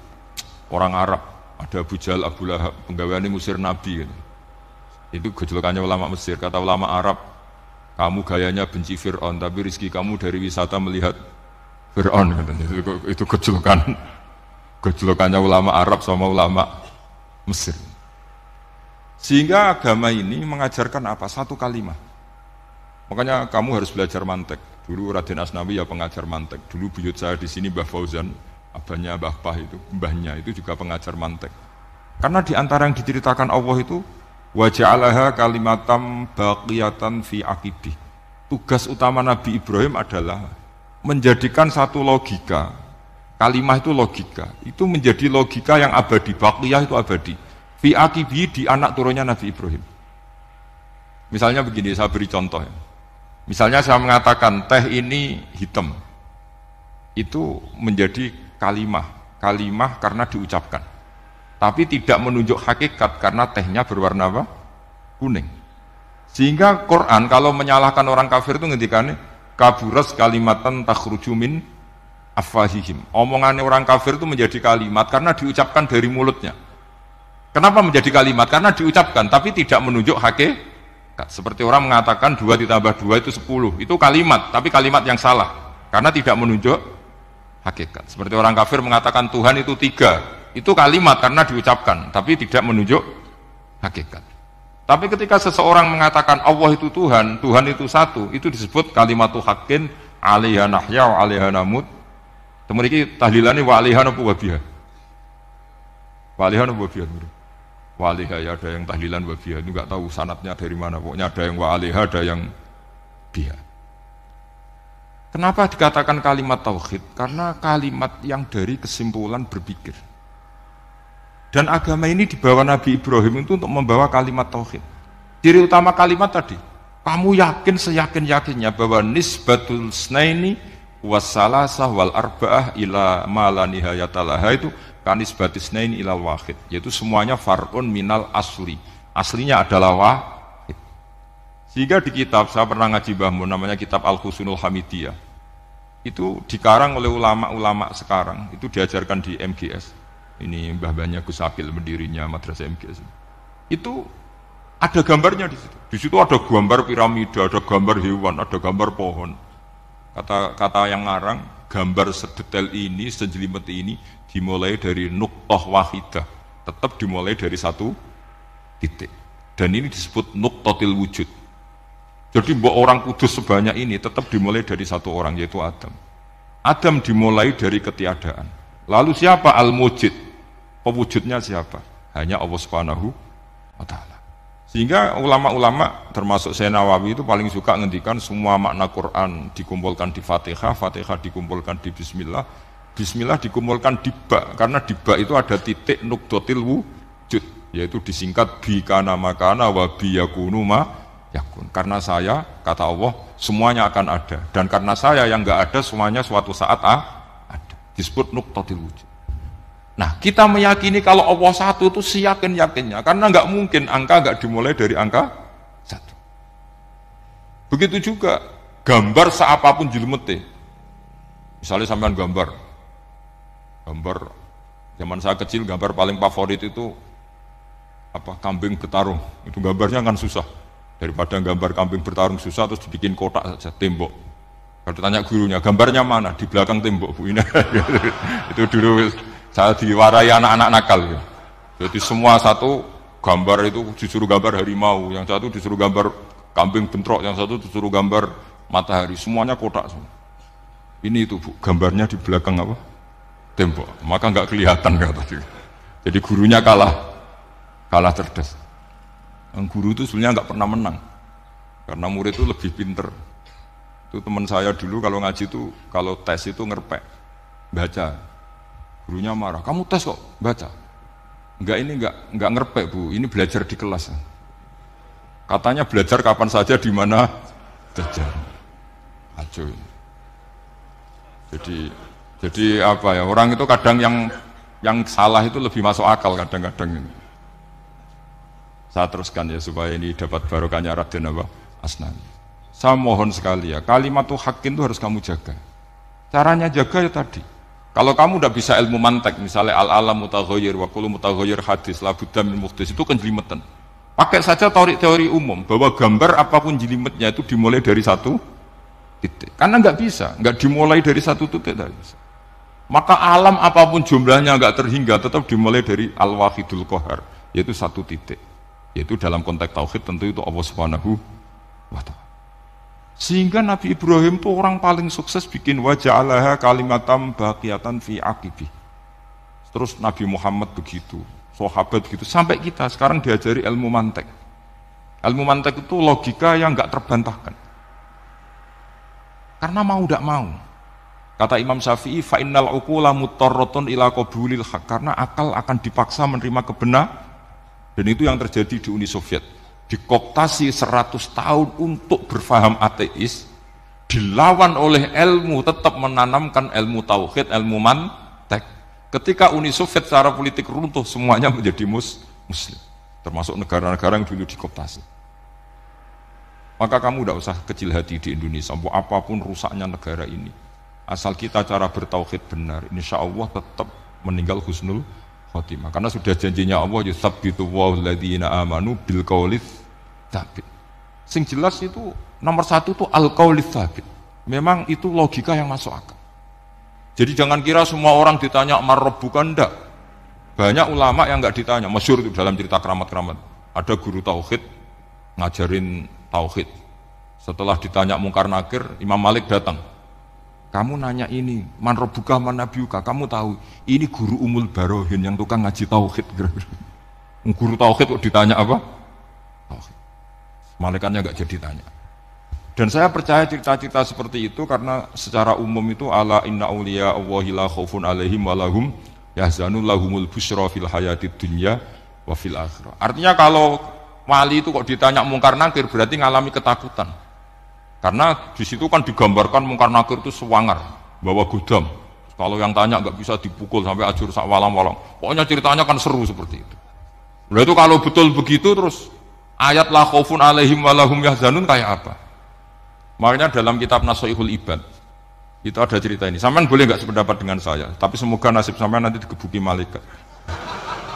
B: Orang Arab, ada Abu Jahal, Abu Lahab, penggaweane musir Nabi. Gitu. Itu gejolokannya ulama Mesir. Kata ulama Arab, kamu gayanya benci Fir'aun, tapi rezeki kamu dari wisata melihat Fir'aun. Itu gejolokannya ulama Arab sama ulama Mesir. Sehingga agama ini mengajarkan apa? Satu kalimat. Makanya kamu harus belajar mantek. Dulu Raden Asnawi ya pengajar mantek. Dulu buyut saya di sini Mbah Fauzan, abahnya Mbah Pah itu, mbahnya itu juga pengajar mantek. Karena di antara yang diceritakan Allah itu wa ja'alaha kalimatam baqiyatan fi aqibih. Tugas utama Nabi Ibrahim adalah menjadikan satu logika. Kalimah itu logika. Itu menjadi logika yang abadi, baqiyah itu abadi. Fi aqibih di anak turunnya Nabi Ibrahim. Misalnya begini, saya beri contoh ya. Misalnya saya mengatakan teh ini hitam, itu menjadi kalimah karena diucapkan, tapi tidak menunjuk hakikat karena tehnya berwarna apa? Kuning. Sehingga Quran kalau menyalahkan orang kafir itu ngendikannya kaburas kalimatan takhruju min afwahihim. Omongannya orang kafir itu menjadi kalimat karena diucapkan dari mulutnya. Kenapa menjadi kalimat? Karena diucapkan tapi tidak menunjuk hakikat. Seperti orang mengatakan 2 ditambah 2 itu 10. Itu kalimat, tapi kalimat yang salah. Karena tidak menunjuk hakikat. Seperti orang kafir mengatakan Tuhan itu 3. Itu kalimat karena diucapkan, tapi tidak menunjuk hakikat. Tapi ketika seseorang mengatakan Allah itu Tuhan, Tuhan itu satu, itu disebut kalimatu haqqin 'alaiha nahya wa 'alaiha namut. Temeriki tahlilane wa 'alaiha napa wa biha. Wa 'alaiha napa wa biha. Waliha ya ada yang tahlilan wabiyah itu nggak tahu sanatnya dari mana, pokoknya ada yang waliha ada yang biha. Kenapa dikatakan kalimat tauhid? Karena kalimat yang dari kesimpulan berpikir. Dan agama ini dibawa Nabi Ibrahim itu untuk membawa kalimat tauhid. Ciri utama kalimat tadi, kamu yakin seyakin-yakinnya bahwa nisbatul snaini wassalasah wal arba'ah ila ma la nihayatalaha itu kanisbatisnain ilal wahid, yaitu semuanya far'un minal asli. Aslinya adalah wahid. Sehingga di kitab, saya pernah ngaji Mbah Mun, namanya kitab Al-Husunul Hamidiyah. Itu dikarang oleh ulama-ulama sekarang, itu diajarkan di MGS. Ini mbah-mbahnya Gus Akil, pendirinya Madrasah MGS. Itu ada gambarnya di situ. Di situ ada gambar piramida, ada gambar hewan, ada gambar pohon. Kata yang ngarang, gambar sedetail ini, sejelimet ini dimulai dari nuqtah wahidah, tetap dimulai dari satu titik. Dan ini disebut nuqtatil wujud. Jadi orang kudus sebanyak ini tetap dimulai dari satu orang, yaitu Adam. Adam dimulai dari ketiadaan. Lalu siapa al-mujid? Pewujudnya siapa? Hanya Allah Subhanahu wa ta'ala. Sehingga ulama-ulama termasuk Syekh Nawawi itu paling suka ngendikan semua makna Quran dikumpulkan di Fatihah, Fatihah dikumpulkan di Bismillah, Bismillah dikumpulkan di ba, karena di ba itu ada titik nukdotil wujud, yaitu disingkat bi kana makana wa bi yakunu ma yakun. Karena saya, kata Allah, semuanya akan ada, dan karena saya yang enggak ada, semuanya suatu saat ada. Disebut nukdotil wujud. Nah, kita meyakini kalau Allah satu itu seyakin-yakinnya, karena nggak mungkin angka nggak dimulai dari angka satu. Begitu juga gambar seapapun jilmete. Misalnya sampean gambar zaman saya kecil, gambar paling favorit itu apa, kambing bertarung. Itu gambarnya kan susah. Daripada gambar kambing bertarung susah, terus dibikin kotak saja, tembok. Kalau tanya gurunya, gambarnya mana? Di belakang tembok, Bu. Ini itu dulu saya diwarai anak-anak nakal ya. Jadi semua satu gambar itu disuruh gambar harimau, yang satu disuruh gambar kambing bentrok, yang satu disuruh gambar matahari, semuanya kotak semua. Ini itu Bu, gambarnya di belakang apa? Tembok. Maka nggak kelihatan kata dia. Jadi gurunya kalah cerdas. Yang guru itu sebenarnya nggak pernah menang, karena murid itu lebih pinter. Itu teman saya dulu kalau ngaji itu, kalau tes itu ngerpek, baca. Gurunya marah, kamu tes kok baca? Enggak, ini enggak ngerpek Bu, ini belajar di kelas. Katanya belajar kapan saja, di mana saja. Acuh. Jadi apa ya, orang itu kadang yang salah itu lebih masuk akal kadang-kadang ini. Saya teruskan ya supaya ini dapat barokahnya Raden Asnawi. Saya mohon sekali ya, kalimat haqqin itu harus kamu jaga. Caranya jaga ya tadi. Kalau kamu udah bisa ilmu mantek, misalnya al-alam mutaghayyir wa kullu mutaghayyir hadis la budda min muhdits, itu kan jelimetan. Pakai saja teori umum bahwa gambar apapun jelimetnya itu dimulai dari satu titik. Karena nggak bisa, nggak dimulai dari satu titik, tidak bisa. Maka alam apapun jumlahnya nggak terhingga, tetap dimulai dari al-wahidul qahar, yaitu satu titik. Yaitu dalam konteks tauhid tentu itu Allah Subhanahu wa ta'ala. Sehingga Nabi Ibrahim itu orang paling sukses bikin waja'alaha kalimatam baqiyatan fi aqibi. Terus Nabi Muhammad begitu, sahabat begitu, sampai kita sekarang diajari ilmu mantek. Ilmu mantek itu logika yang enggak terbantahkan. Karena mau tidak mau. Kata Imam Syafi'i, fa innal uqula mutarratun ila qabulil haq, karena akal akan dipaksa menerima kebenaran. Dan itu yang terjadi di Uni Soviet. Dikooptasi 100 tahun untuk berfaham ateis, dilawan oleh ilmu, tetap menanamkan ilmu tauhid, ilmu mantek. Ketika Uni Soviet secara politik runtuh, semuanya menjadi muslim, termasuk negara-negara yang dulu dikooptasi. Maka kamu tidak usah kecil hati di Indonesia, apapun rusaknya negara ini, asal kita cara bertauhid benar, insya Allah tetap meninggal husnul khotimah. Karena sudah janjinya Allah, yusabbitu walladzina amanu bil qaulits tsabit. Sing jelas itu nomor satu itu al qaulits tsabit. Memang itu logika yang masuk akal. Jadi jangan kira semua orang ditanya mar rabbuka, enggak. Banyak ulama yang enggak ditanya, masyhur itu dalam cerita keramat-keramat. Ada guru tauhid ngajarin tauhid. Setelah ditanya mungkar nakir, Imam Malik datang. Kamu nanya ini, man rabbuka man nabiyuka, kamu tahu ini guru Umul Barohin yang tukang ngaji tauhid. Guru tauhid kok ditanya apa? Tauhid. Malaikatnya enggak jadi tanya. Dan saya percaya cerita-cerita seperti itu karena secara umum itu ala inna auliya Allahi la khaufun alaihim wa lahum yahzanun lahumul busyra fil hayatid dunya wa fil akhirah. Artinya kalau wali itu kok ditanya mungkar nakir berarti ngalami ketakutan. Karena di situ kan digambarkan mungkar nakir itu sewangar, bawa gudam. Kalau yang tanya nggak bisa dipukul sampai ajur sak walang-walang. Pokoknya ceritanya kan seru seperti itu. Nah itu kalau betul begitu terus ayat la khaufun alaihim wa lahum yahzanun kayak apa? Makanya dalam kitab Nashihul Ibad itu ada cerita ini. Sampean boleh nggak sependapat dengan saya, tapi semoga nasib sampean nanti digebuki malaikat.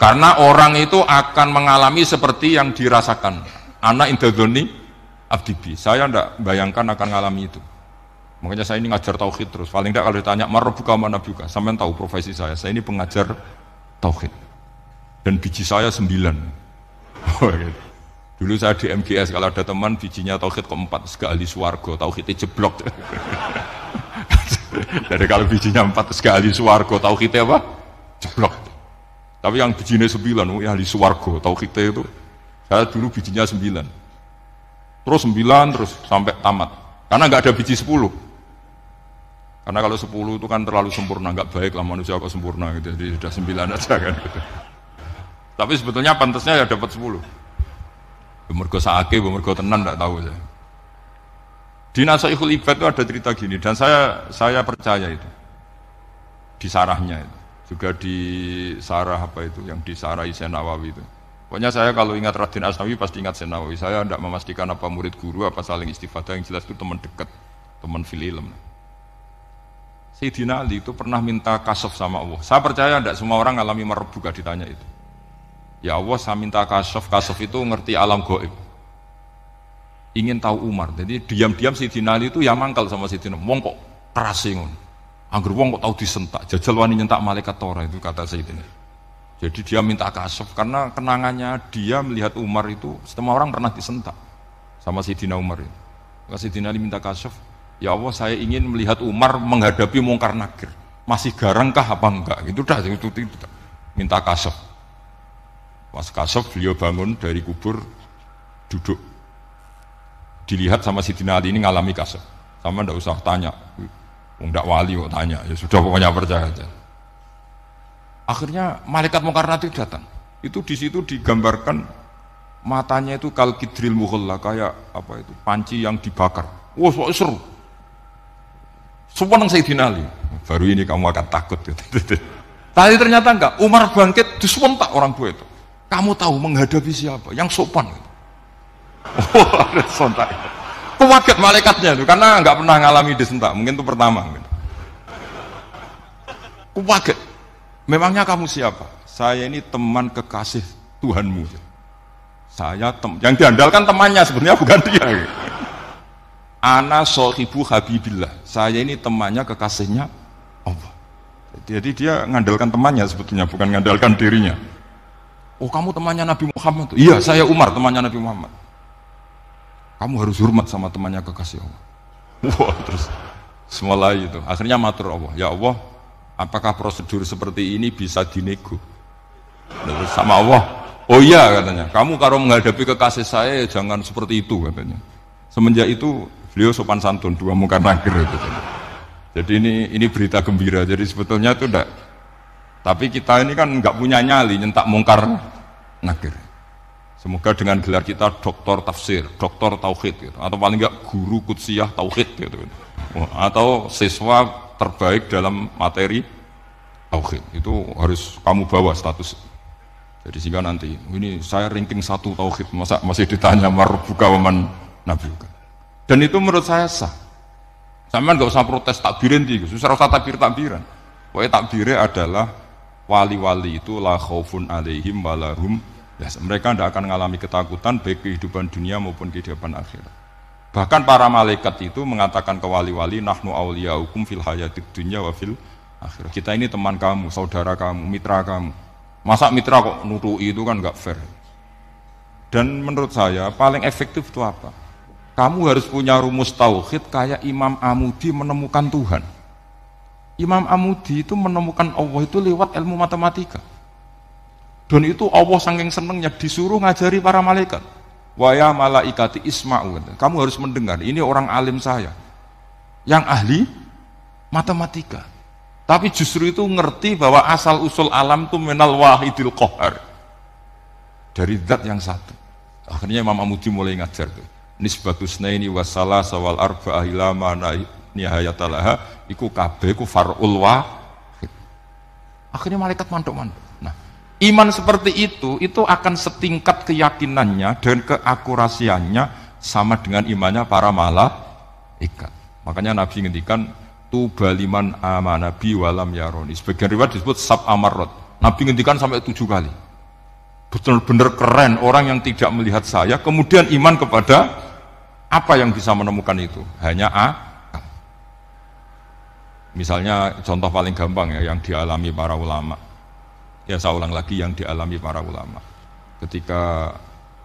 B: Karena orang itu akan mengalami seperti yang dirasakan. Ana indadzoni abdibi. Saya tidak bayangkan akan mengalami itu. Makanya saya ini ngajar tauhid terus. Paling tidak kalau ditanya marbuka mana buka, sampean tahu profesi saya. Saya ini pengajar tauhid. Dan biji saya 9. Dulu saya di MGS, kalau ada teman bijinya tauhid ke-4, sekali swarga, tauhidnya jeblok. Jadi kalau bijinya 4, sekali swarga, tauhidnya apa? Jeblok. Tapi yang bijinya 9, ya ahli swarga, tauhidnya itu Saya dulu bijinya 9. Terus 9 terus sampai tamat. Karena nggak ada biji 10. Karena kalau 10 itu kan terlalu sempurna, nggak baik lah manusia kok sempurna gitu. Jadi sudah 9 aja kan gitu. Tapi sebetulnya pantasnya ya dapat 10. Mergo saake, mergo tenan enggak tahu saya. Di Nasaihul Ibad itu ada cerita gini dan saya percaya itu. Di sarahnya itu. Juga di sarah apa itu yang di sarah Syekh Nawawi itu. Pokoknya saya kalau ingat Raden Asnawi pasti ingat Syekh Nawawi. Saya tidak memastikan apa murid guru apa saling istifadah, yang jelas itu teman dekat, teman fil ilm. Sayyidina Ali itu pernah minta kasaf sama Allah. Saya percaya tidak semua orang alami marbuka ditanya itu. Ya Allah, saya minta kasaf itu ngerti alam gaib. Ingin tahu Umar. Jadi diam-diam Sayyidina Ali itu ya mangkal sama Sayyidina. Wong kok keras ngono. Angger wong kok tahu disentak, jajal wani nyentak malaikat Tora itu kata Sayyidina. Jadi dia minta kasaf karena kenangannya dia melihat Umar itu semua orang pernah disentak sama Sayyidina Umar itu. Maka Sayyidina Ali minta kasaf, ya Allah saya ingin melihat Umar menghadapi Mungkar Nakir. Masih garangkah apa enggak? Gitu dah itu minta kasaf. Pas kasaf beliau bangun dari kubur duduk. Dilihat sama Sayyidina Ali ini ngalami kasaf. Sama ndak usah tanya. Enggak wali kok tanya, ya sudah pokoknya percaya aja. Akhirnya malaikat Mungkar Nakir datang. Itu di situ digambarkan matanya itu kal kidril mughalla, kayak apa itu? Panci yang dibakar. Wah, seru. Semua nang Sayyidina Ali. Baru ini kamu akan takut gitu. Tapi ternyata enggak. Umar bangkit disentak orang tua itu. Kamu tahu menghadapi siapa? Yang sopan gitu. Wah, sontak. Kaget malaikatnya itu karena nggak pernah ngalami disentak, mungkin itu pertama. Kaget. Memangnya kamu siapa? Saya ini teman kekasih Tuhanmu. Yang diandalkan temannya sebenarnya bukan dia. Ana sohibu habibillah. Saya ini temannya kekasihnya Allah. Jadi dia ngandalkan temannya sebetulnya, bukan ngandalkan dirinya. Oh kamu temannya Nabi Muhammad? Iya saya Umar temannya Nabi Muhammad. Kamu harus hormat sama temannya kekasih Allah. Wah, terus semulai itu. Akhirnya matur Allah, ya Allah, apakah prosedur seperti ini bisa dinego? Terus sama Allah, oh iya katanya, kamu kalau menghadapi kekasih saya jangan seperti itu katanya. Semenjak itu beliau sopan santun, dua muka nakir itu. Jadi ini berita gembira. Jadi sebetulnya itu enggak. Tapi kita ini kan enggak punya nyali nyentak mungkar nakir. Semoga dengan gelar kita doktor tafsir, doktor tauhid gitu. Atau paling enggak guru kutsiyah tauhid gitu. Atau siswa terbaik dalam materi tauhid. Itu harus kamu bawa status. Jadi sehingga nanti ini saya ranking 1 tauhid, masa masih ditanya marbuka waman nabiuka. Dan itu menurut saya sah. Sampean enggak usah protes takbirin di, susah usah takbiran. Pokoknya takbirnya adalah wali-wali itu la khaufun alaihim walahum. Ya, mereka tidak akan mengalami ketakutan baik kehidupan dunia maupun kehidupan akhirat. Bahkan para malaikat itu mengatakan ke wali-wali nahnu awliyaukum fil hayatid dunya wa fil akhirah. Kita ini teman kamu, saudara kamu, mitra kamu. Masa mitra kok nutui itu kan enggak fair. Dan menurut saya paling efektif itu apa? Kamu harus punya rumus tauhid kayak Imam Amudi menemukan Tuhan. Imam Amudi itu menemukan Allah itu lewat ilmu matematika. Dan itu Allah saking senengnya disuruh ngajari para malaikat. Wa ya malaikati isma'u. Kamu harus mendengar, ini orang alim saya. Yang ahli matematika. Tapi justru itu ngerti bahwa asal usul alam itu minal wahidil qahar. Dari zat yang satu. Akhirnya Imam Amudi mulai ngajar tuh. Nisbatus naini wassalasa wal arba'ah ila ma nihayatalaha iku kabeh ku far'ul wahid. Akhirnya malaikat mantuk-mantuk. Iman seperti itu akan setingkat keyakinannya dan keakurasiannya sama dengan imannya para malaikat. Makanya Nabi ngendikan tubaliman amanabi walam yaroni. Sebagian riwayat disebut sab amarot. Nabi ngendikan sampai 7 kali. Benar-benar keren orang yang tidak melihat saya kemudian iman kepada apa yang bisa menemukan itu? Hanya akal. Misalnya contoh paling gampang ya yang dialami para ulama. Ya saya ulang lagi yang dialami para ulama ketika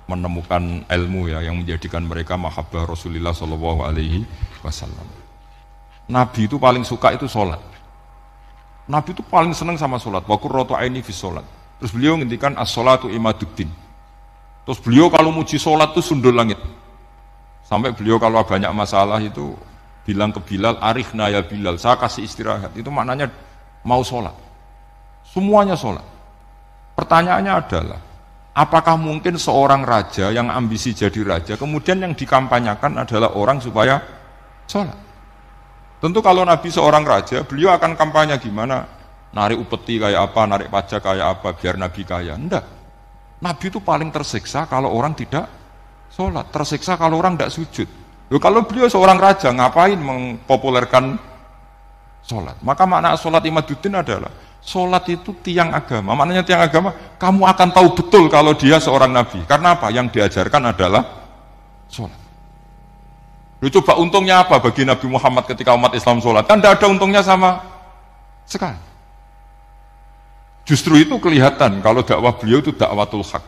B: menemukan ilmu ya yang menjadikan mereka mahabbah Rasulullah Shallallahu Alaihi Wasallam. Nabi itu paling suka itu sholat. Nabi itu paling senang sama sholat. Wa qurratu aini fi sholat. Terus beliau ngendikan as-sholatu imaduddin. Terus beliau kalau muji sholat itu sundul langit. Sampai beliau kalau banyak masalah itu bilang ke Bilal, "Arikhna ya Bilal, saya kasih istirahat." Itu maknanya mau sholat. Semuanya sholat. Pertanyaannya adalah, apakah mungkin seorang raja yang ambisi jadi raja, kemudian yang dikampanyakan adalah orang supaya sholat? Tentu kalau Nabi seorang raja, beliau akan kampanye gimana? Narik upeti kayak apa, narik pajak kayak apa, biar Nabi kaya. Enggak. Nabi itu paling tersiksa kalau orang tidak sholat, tersiksa kalau orang tidak sujud. Loh, kalau beliau seorang raja, ngapain mempopulerkan sholat? Maka makna sholat Imaduddin adalah, sholat itu tiang agama. Maknanya tiang agama, kamu akan tahu betul kalau dia seorang Nabi. Karena apa? Yang diajarkan adalah sholat. Loh, coba untungnya apa bagi Nabi Muhammad ketika umat Islam sholat? Kan tidak ada untungnya sama sekali. Justru itu kelihatan kalau dakwah beliau itu dakwatul haq,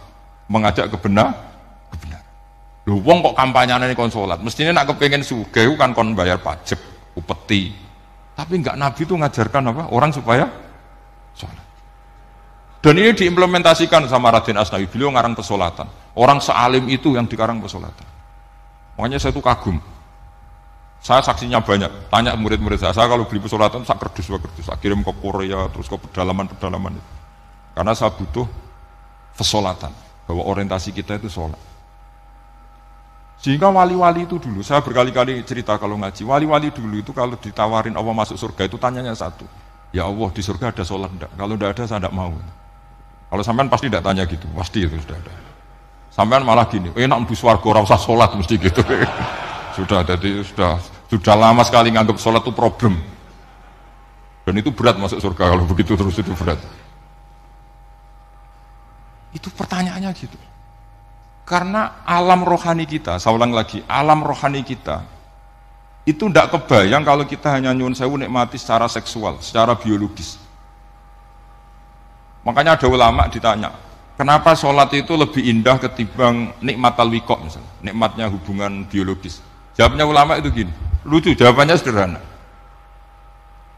B: mengajak kebenaran. Lho wong kok kampanyane kon salat, mestine nak kepengin sugih kan kon bayar pajak, upeti. Tapi enggak, Nabi itu ngajarkan apa? Orang supaya salat. Dan ini diimplementasikan sama Raden Asnawi, beliau ngarang pesolatan. Orang sealim itu yang dikarang pesolatan. Makanya saya itu kagum. Saya saksinya banyak, tanya murid-murid saya kalau beli pesolatan saya kerdus, saya kirim ke Korea, terus ke pedalaman-pedalaman itu. Karena saya butuh pesolatan, bahwa orientasi kita itu sholat. Sehingga wali-wali itu dulu, saya berkali-kali cerita kalau ngaji, wali-wali dulu itu kalau ditawarin Allah masuk surga itu tanyanya satu, ya Allah di surga ada sholat enggak? Kalau enggak ada saya enggak mau. Kalau sampean pasti enggak tanya gitu, pasti itu sudah ada. Sampean malah gini, enak mlebu swarga ora usah sholat mesti gitu. Sudah, jadi sudah lama sekali nganggap sholat itu problem. Dan itu berat masuk surga kalau begitu terus, itu berat. Itu pertanyaannya gitu. Karena alam rohani kita, saya ulang lagi, alam rohani kita itu tidak kebayang kalau kita hanya nyuwun sewu nikmati secara seksual, secara biologis. Makanya ada ulama ditanya, kenapa sholat itu lebih indah ketimbang nikmat al-wiqa misalnya, nikmatnya hubungan biologis. Jawabnya ulama itu gini, lucu, jawabannya sederhana.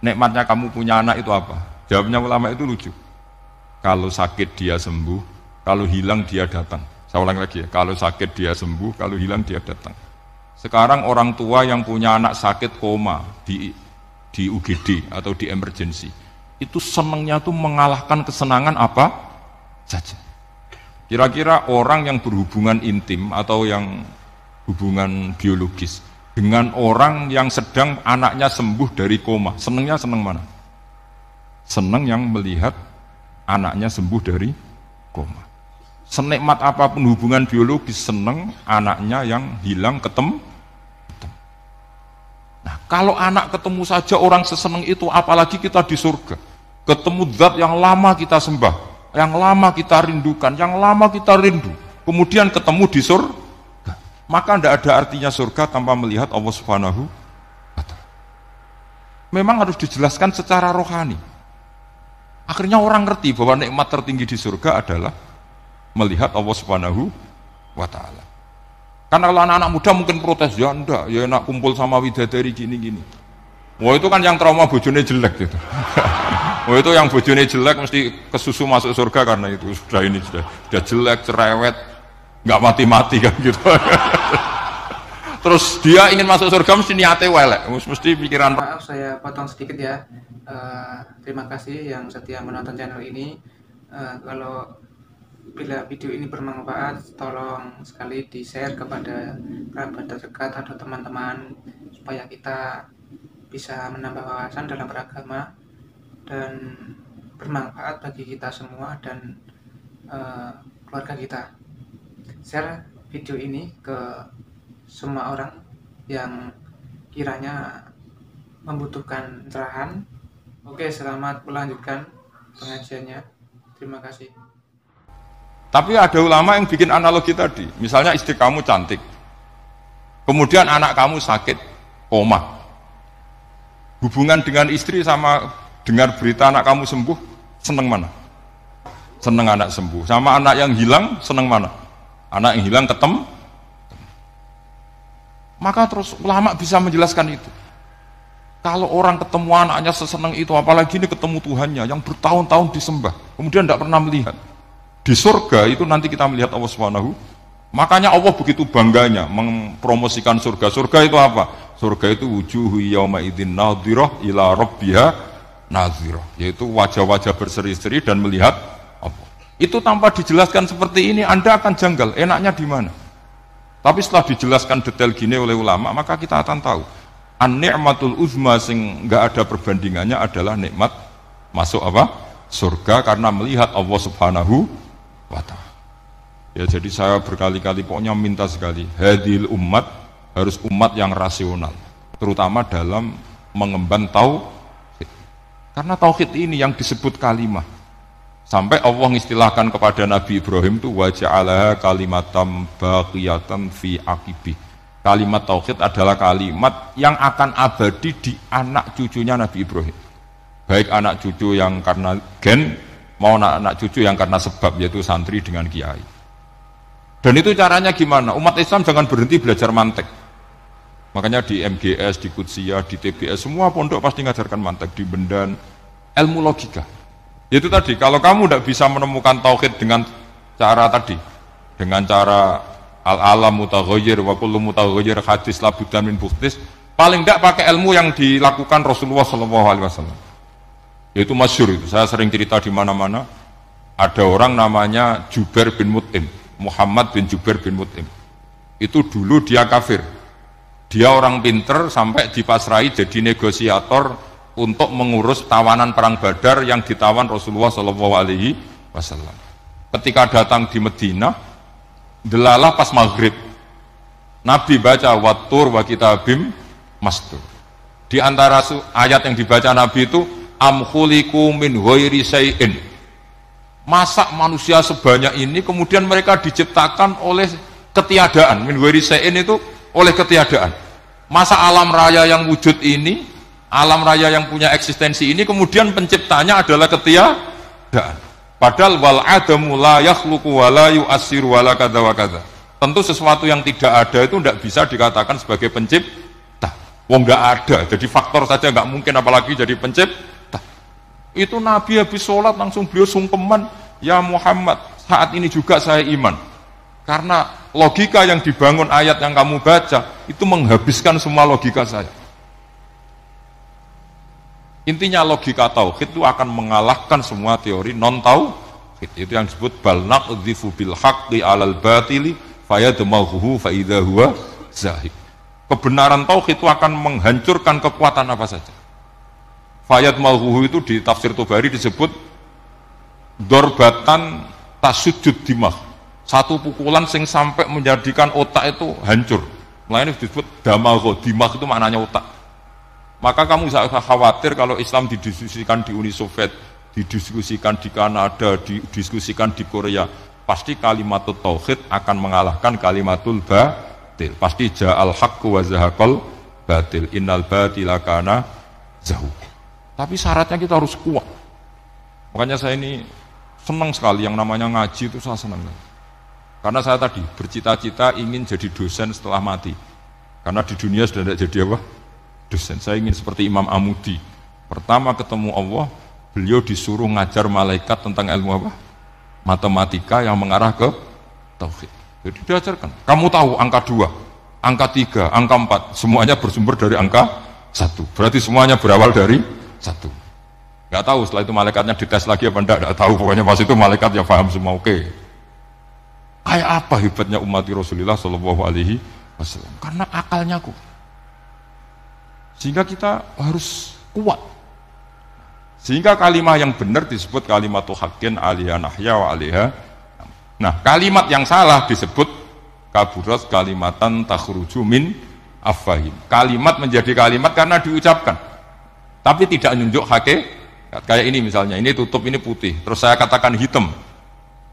B: Nikmatnya kamu punya anak itu apa? Jawabnya ulama itu lucu. Kalau sakit dia sembuh, kalau hilang dia datang. Saya ulang lagi ya, kalau sakit dia sembuh, kalau hilang dia datang. Sekarang orang tua yang punya anak sakit koma di UGD atau di emergency, itu senangnya tuh mengalahkan kesenangan apa saja. Kira-kira orang yang berhubungan intim atau yang hubungan biologis dengan orang yang sedang anaknya sembuh dari koma, senangnya senang mana? Senang yang melihat anaknya sembuh dari koma. Senikmat apapun hubungan biologis, senang anaknya yang hilang ketemu. Nah, kalau anak ketemu saja orang sesenang itu, apalagi kita di surga, ketemu zat yang lama kita sembah, yang lama kita rindukan, yang lama kita rindu, kemudian ketemu di surga, maka tidak ada artinya surga tanpa melihat Allah Subhanahu wa Ta'ala. Memang harus dijelaskan secara rohani. Akhirnya orang ngerti bahwa nikmat tertinggi di surga adalah melihat Allah Subhanahu wa Ta'ala. Karena kalau anak-anak muda mungkin protes, ya enggak, ya enak kumpul sama widadari gini-gini. Wah itu kan yang trauma bojone jelek gitu. Wah itu yang bojone jelek mesti kesusu masuk surga karena itu sudah jelek, cerewet, nggak mati-mati kan gitu. Terus dia ingin masuk surga mesti niatnya welek, mesti pikiran.
A: Maaf saya potong sedikit ya. Terima kasih yang setia menonton channel ini. Kalau bila video ini bermanfaat, tolong sekali di-share kepada kerabat terdekat atau teman-teman supaya kita bisa menambah wawasan dalam beragama dan bermanfaat bagi kita semua dan keluarga kita. Share video ini ke semua orang yang kiranya membutuhkan cerahan. Oke, selamat melanjutkan pengajiannya. Terima kasih.
B: Tapi ada ulama yang bikin analogi tadi. Misalnya istri kamu cantik, kemudian anak kamu sakit, koma. Hubungan dengan istri sama dengar berita anak kamu sembuh, seneng mana? Seneng anak sembuh. Sama anak yang hilang, seneng mana? Anak yang hilang ketemu. Maka terus ulama bisa menjelaskan itu. Kalau orang ketemu anaknya seseneng itu, apalagi ini ketemu Tuhannya yang bertahun-tahun disembah, kemudian tidak pernah melihat, Di surga itu nanti kita melihat Allah Subhanahu. Makanya Allah begitu bangganya mempromosikan surga. Surga itu apa? Surga itu wujuhu yauma idzin nadhirah ila rabbiha nadhirah, yaitu wajah-wajah berseri-seri dan melihat apa. Itu tanpa dijelaskan seperti ini Anda akan janggal, enaknya di mana? Tapi setelah dijelaskan detail gini oleh ulama, maka kita akan tahu an-ni'matul uzma sing enggak ada perbandingannya adalah nikmat masuk apa? Surga karena melihat Allah Subhanahu wa ta'ala. Ya, jadi saya berkali-kali pokoknya minta sekali, hadil umat harus umat yang rasional, terutama dalam mengemban tauhid. Karena tauhid ini yang disebut kalimah. Sampai Allah istilahkan kepada Nabi Ibrahim itu wa ja'alaha kalimatam baqiyatan fi aqibi. Kalimat tauhid adalah kalimat yang akan abadi di anak cucunya Nabi Ibrahim. Baik anak cucu yang karena gen mau anak cucu yang karena sebab, yaitu santri dengan kiai. Dan itu caranya gimana? Umat Islam jangan berhenti belajar mantek. Makanya di MGS, di Qudsiyah, di TBS semua pondok pasti ngajarkan mantek, di Bendan ilmu logika. Itu tadi, kalau kamu tidak bisa menemukan tauhid dengan cara tadi, dengan cara al-alam mutaghayyir wa kullu mutaghayyir hadis la budda min buhtis, paling tidak pakai ilmu yang dilakukan Rasulullah SAW. Yaitu masyhur itu, saya sering cerita di mana-mana. Ada orang namanya Jubair bin Mut'im, Muhammad bin Jubair bin Mut'im. Itu dulu dia kafir. Dia orang pinter sampai dipasrai jadi negosiator untuk mengurus tawanan perang Badar yang ditawan Rasulullah SAW. Ketika datang di Medina, delalah pas maghrib, Nabi baca wattur wa kitabim mastur. Di antara ayat yang dibaca Nabi itu am khuliqu min ghairi syai'in. Masa manusia sebanyak ini kemudian mereka diciptakan oleh ketiadaan. Min ghairi syai'in itu oleh ketiadaan. Masa alam raya yang wujud ini, alam raya yang punya eksistensi ini kemudian penciptanya adalah ketiadaan. Padahal wal adamu la yakhluqu wa la yu'assiru wa la kadza wa kadza. Tentu sesuatu yang tidak ada itu tidak bisa dikatakan sebagai pencipta. Wong enggak ada, jadi faktor saja enggak mungkin apalagi jadi pencipta. Itu Nabi habis sholat langsung beliau sungkeman, ya Muhammad, saat ini juga saya iman. Karena logika yang dibangun ayat yang kamu baca itu menghabiskan semua logika saya. Intinya logika tauhid itu akan mengalahkan semua teori non tauhid. Itu yang disebut bal naqdhifu bil haqqi 'alal batili fayadmaghuhu fa idza huwa zahid. Kebenaran tauhid itu akan menghancurkan kekuatan apa saja. Fayadmaghuhu itu di tafsir Tobari disebut dorbatan tasujud dimah. Satu pukulan sing sampai menjadikan otak itu hancur. Nah ini disebut damagho, dimah itu maknanya otak. Maka kamu tidak usah khawatir kalau Islam didiskusikan di Uni Soviet, didiskusikan di Kanada, didiskusikan di Korea. Pasti kalimatul tauhid akan mengalahkan kalimatul batil. Pasti ja'al haqqu wa zahaqal batil. Innal batila kana zahuq. Tapi syaratnya kita harus kuat. Makanya saya ini senang sekali yang namanya ngaji itu, saya senang. Karena saya tadi bercita-cita ingin jadi dosen setelah mati. Karena di dunia sudah tidak jadi apa? Dosen. Saya ingin seperti Imam Amudi. Pertama ketemu Allah, beliau disuruh ngajar malaikat tentang ilmu apa? Matematika yang mengarah ke tauhid. Jadi diajarkan. Kamu tahu angka 2, angka 3, angka 4, semuanya bersumber dari angka 1. Berarti semuanya berawal dari 1. Gak tahu setelah itu malaikatnya dites lagi apa enggak tahu. Pokoknya pas itu malaikat ya paham semua, oke. Kayak apa hebatnya umat Rasulullah Shallallahu Alaihi Wasallam? Karena akalnya kuat. Sehingga kita harus kuat. Sehingga kalimat yang benar disebut kalimatul haqqin alaiha nahya wa alaiha. Nah, kalimat yang salah disebut kaburat kalimatan takhruju min afwahim. Kalimat menjadi kalimat karena diucapkan, tapi tidak menunjuk hakikat. Kayak ini misalnya, ini tutup, ini putih. Terus saya katakan hitam.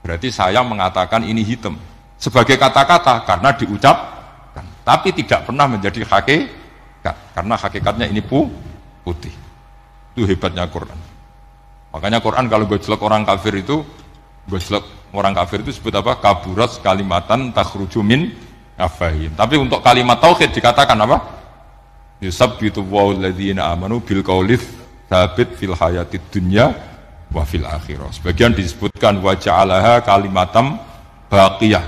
B: Berarti saya mengatakan ini hitam sebagai kata-kata karena diucapkan, tapi tidak pernah menjadi hakikat karena hakikatnya ini putih. Itu hebatnya Quran. Makanya Quran kalau gojlok orang kafir itu, gojlok orang kafir itu sebut apa? Kaburat kalimatan takhruju min afwahihim. Tapi untuk kalimat tauhid dikatakan apa? Yusabbitu wal ladzina amanu bil qaulith tsabit fil hayatid dunya wa fil akhirah. Sebagian disebutkan wa ja'alaha kalimatam baqiyah.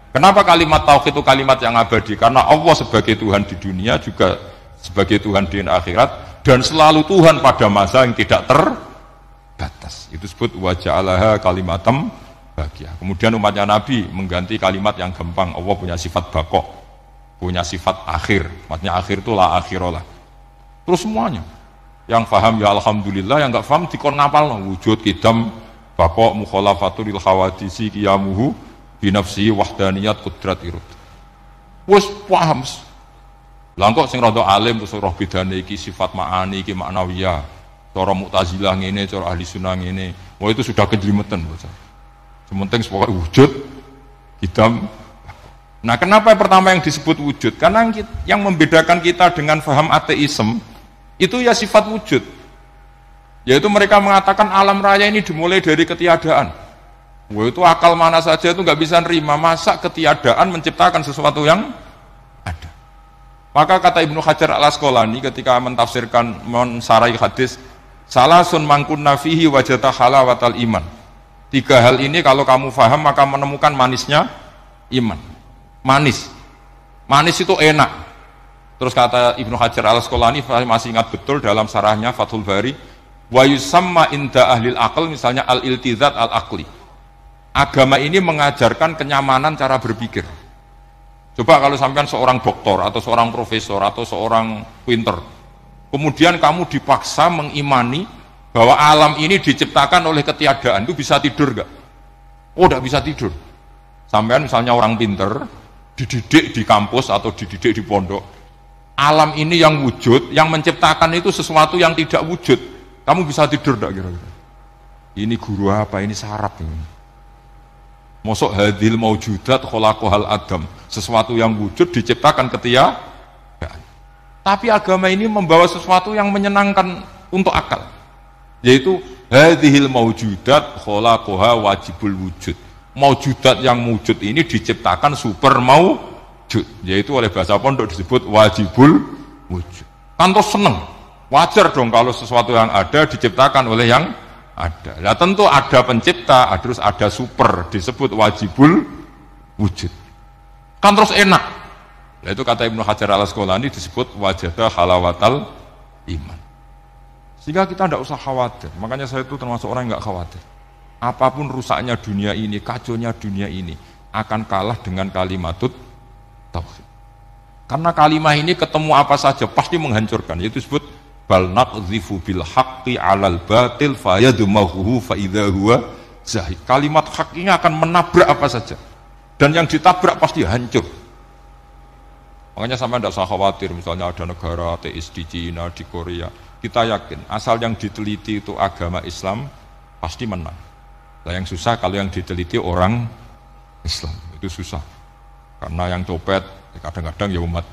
B: Kenapa kalimat tauhid itu kalimat yang abadi? Karena Allah sebagai Tuhan di dunia juga sebagai Tuhan di akhirat, dan selalu Tuhan pada masa yang tidak terbatas. Itu disebut wa ja'alaha kalimatam baqiyah. Kemudian umatnya Nabi mengganti kalimat yang gampang. Allah punya sifat baqo, punya sifat akhir. Maksudnya akhir itu la akhirah. Terus semuanya. Yang paham ya alhamdulillah, yang enggak paham dikon ngapal wujud kidam baqo mukhalafatul lil hawadisi qiyamuhu binafsi wahdaniyat qudrat irud. Wis paham. Lah kok sing rada alim terus roh bedane iki sifat ma'ani iki maknawiyah. Cara Mu'tazilah ngene, cara ahli sunnah ngene. Wah itu sudah kejelimetan bocah. Sementing pokoknya wujud kidam. Nah, kenapa pertama yang disebut wujud? Karena yang membedakan kita dengan faham ateisme itu ya sifat wujud. Yaitu mereka mengatakan alam raya ini dimulai dari ketiadaan. Wah itu akal mana saja itu nggak bisa nerima, masa ketiadaan menciptakan sesuatu yang ada. Maka kata Ibnu Hajar al-Asqalani ketika mentafsirkan mensarai hadis, salasun mangkunna fihi wajata halawatal iman. 3 hal ini kalau kamu faham maka menemukan manisnya iman. Manis itu enak. Terus kata Ibnu Hajar al-Asqalani, masih ingat betul dalam sarahnya Fathul Bari, wa yusamma inda ahlil aql, misalnya al-iltizat al-aqli. Agama ini mengajarkan kenyamanan cara berpikir. Coba kalau sampean seorang doktor atau seorang profesor atau seorang pinter, kemudian kamu dipaksa mengimani bahwa alam ini diciptakan oleh ketiadaan, itu bisa tidur gak? Oh, tidak bisa tidur. Sampean misalnya orang pinter, dididik di kampus atau dididik di pondok, alam ini yang wujud, yang menciptakan itu sesuatu yang tidak wujud. Kamu bisa tidur tidak kira-kira? Ini guru apa? Ini sarap ini. Mosok hadil maujudat khalaqahal adam. Sesuatu yang wujud diciptakan ketiadaan. Tapi agama ini membawa sesuatu yang menyenangkan untuk akal. Yaitu hadhil maujudat khalaqaha wajibul wujud. Maujudat yang wujud ini diciptakan super wujud, yaitu oleh bahasa pondok disebut wajibul wujud. Kan terus seneng, wajar dong kalau sesuatu yang ada diciptakan oleh yang ada. Nah tentu ada pencipta, terus ada super, disebut wajibul wujud. Kan terus enak. Nah itu kata Ibnu Hajar al-Asqalani disebut wajada halawatal iman. Sehingga kita tidak usah khawatir. Makanya saya itu termasuk orang yang nggak khawatir. Apapun rusaknya dunia ini, kacaunya dunia ini, akan kalah dengan kalimatut tauhid. Karena kalimat ini ketemu apa saja pasti menghancurkan. Itu disebut bal naqdhifu bil haqqi 'alal batil fayadmaghuhu fa idza huwa zahid. Kalimat hak ini akan menabrak apa saja. Dan yang ditabrak pasti hancur. Makanya sama tidak usah khawatir misalnya ada negara ateis di Cina, di Korea. Kita yakin asal yang diteliti itu agama Islam pasti menang. Nah, yang susah kalau yang diteliti orang Islam. Itu susah. Karena yang copet kadang-kadang ya umat,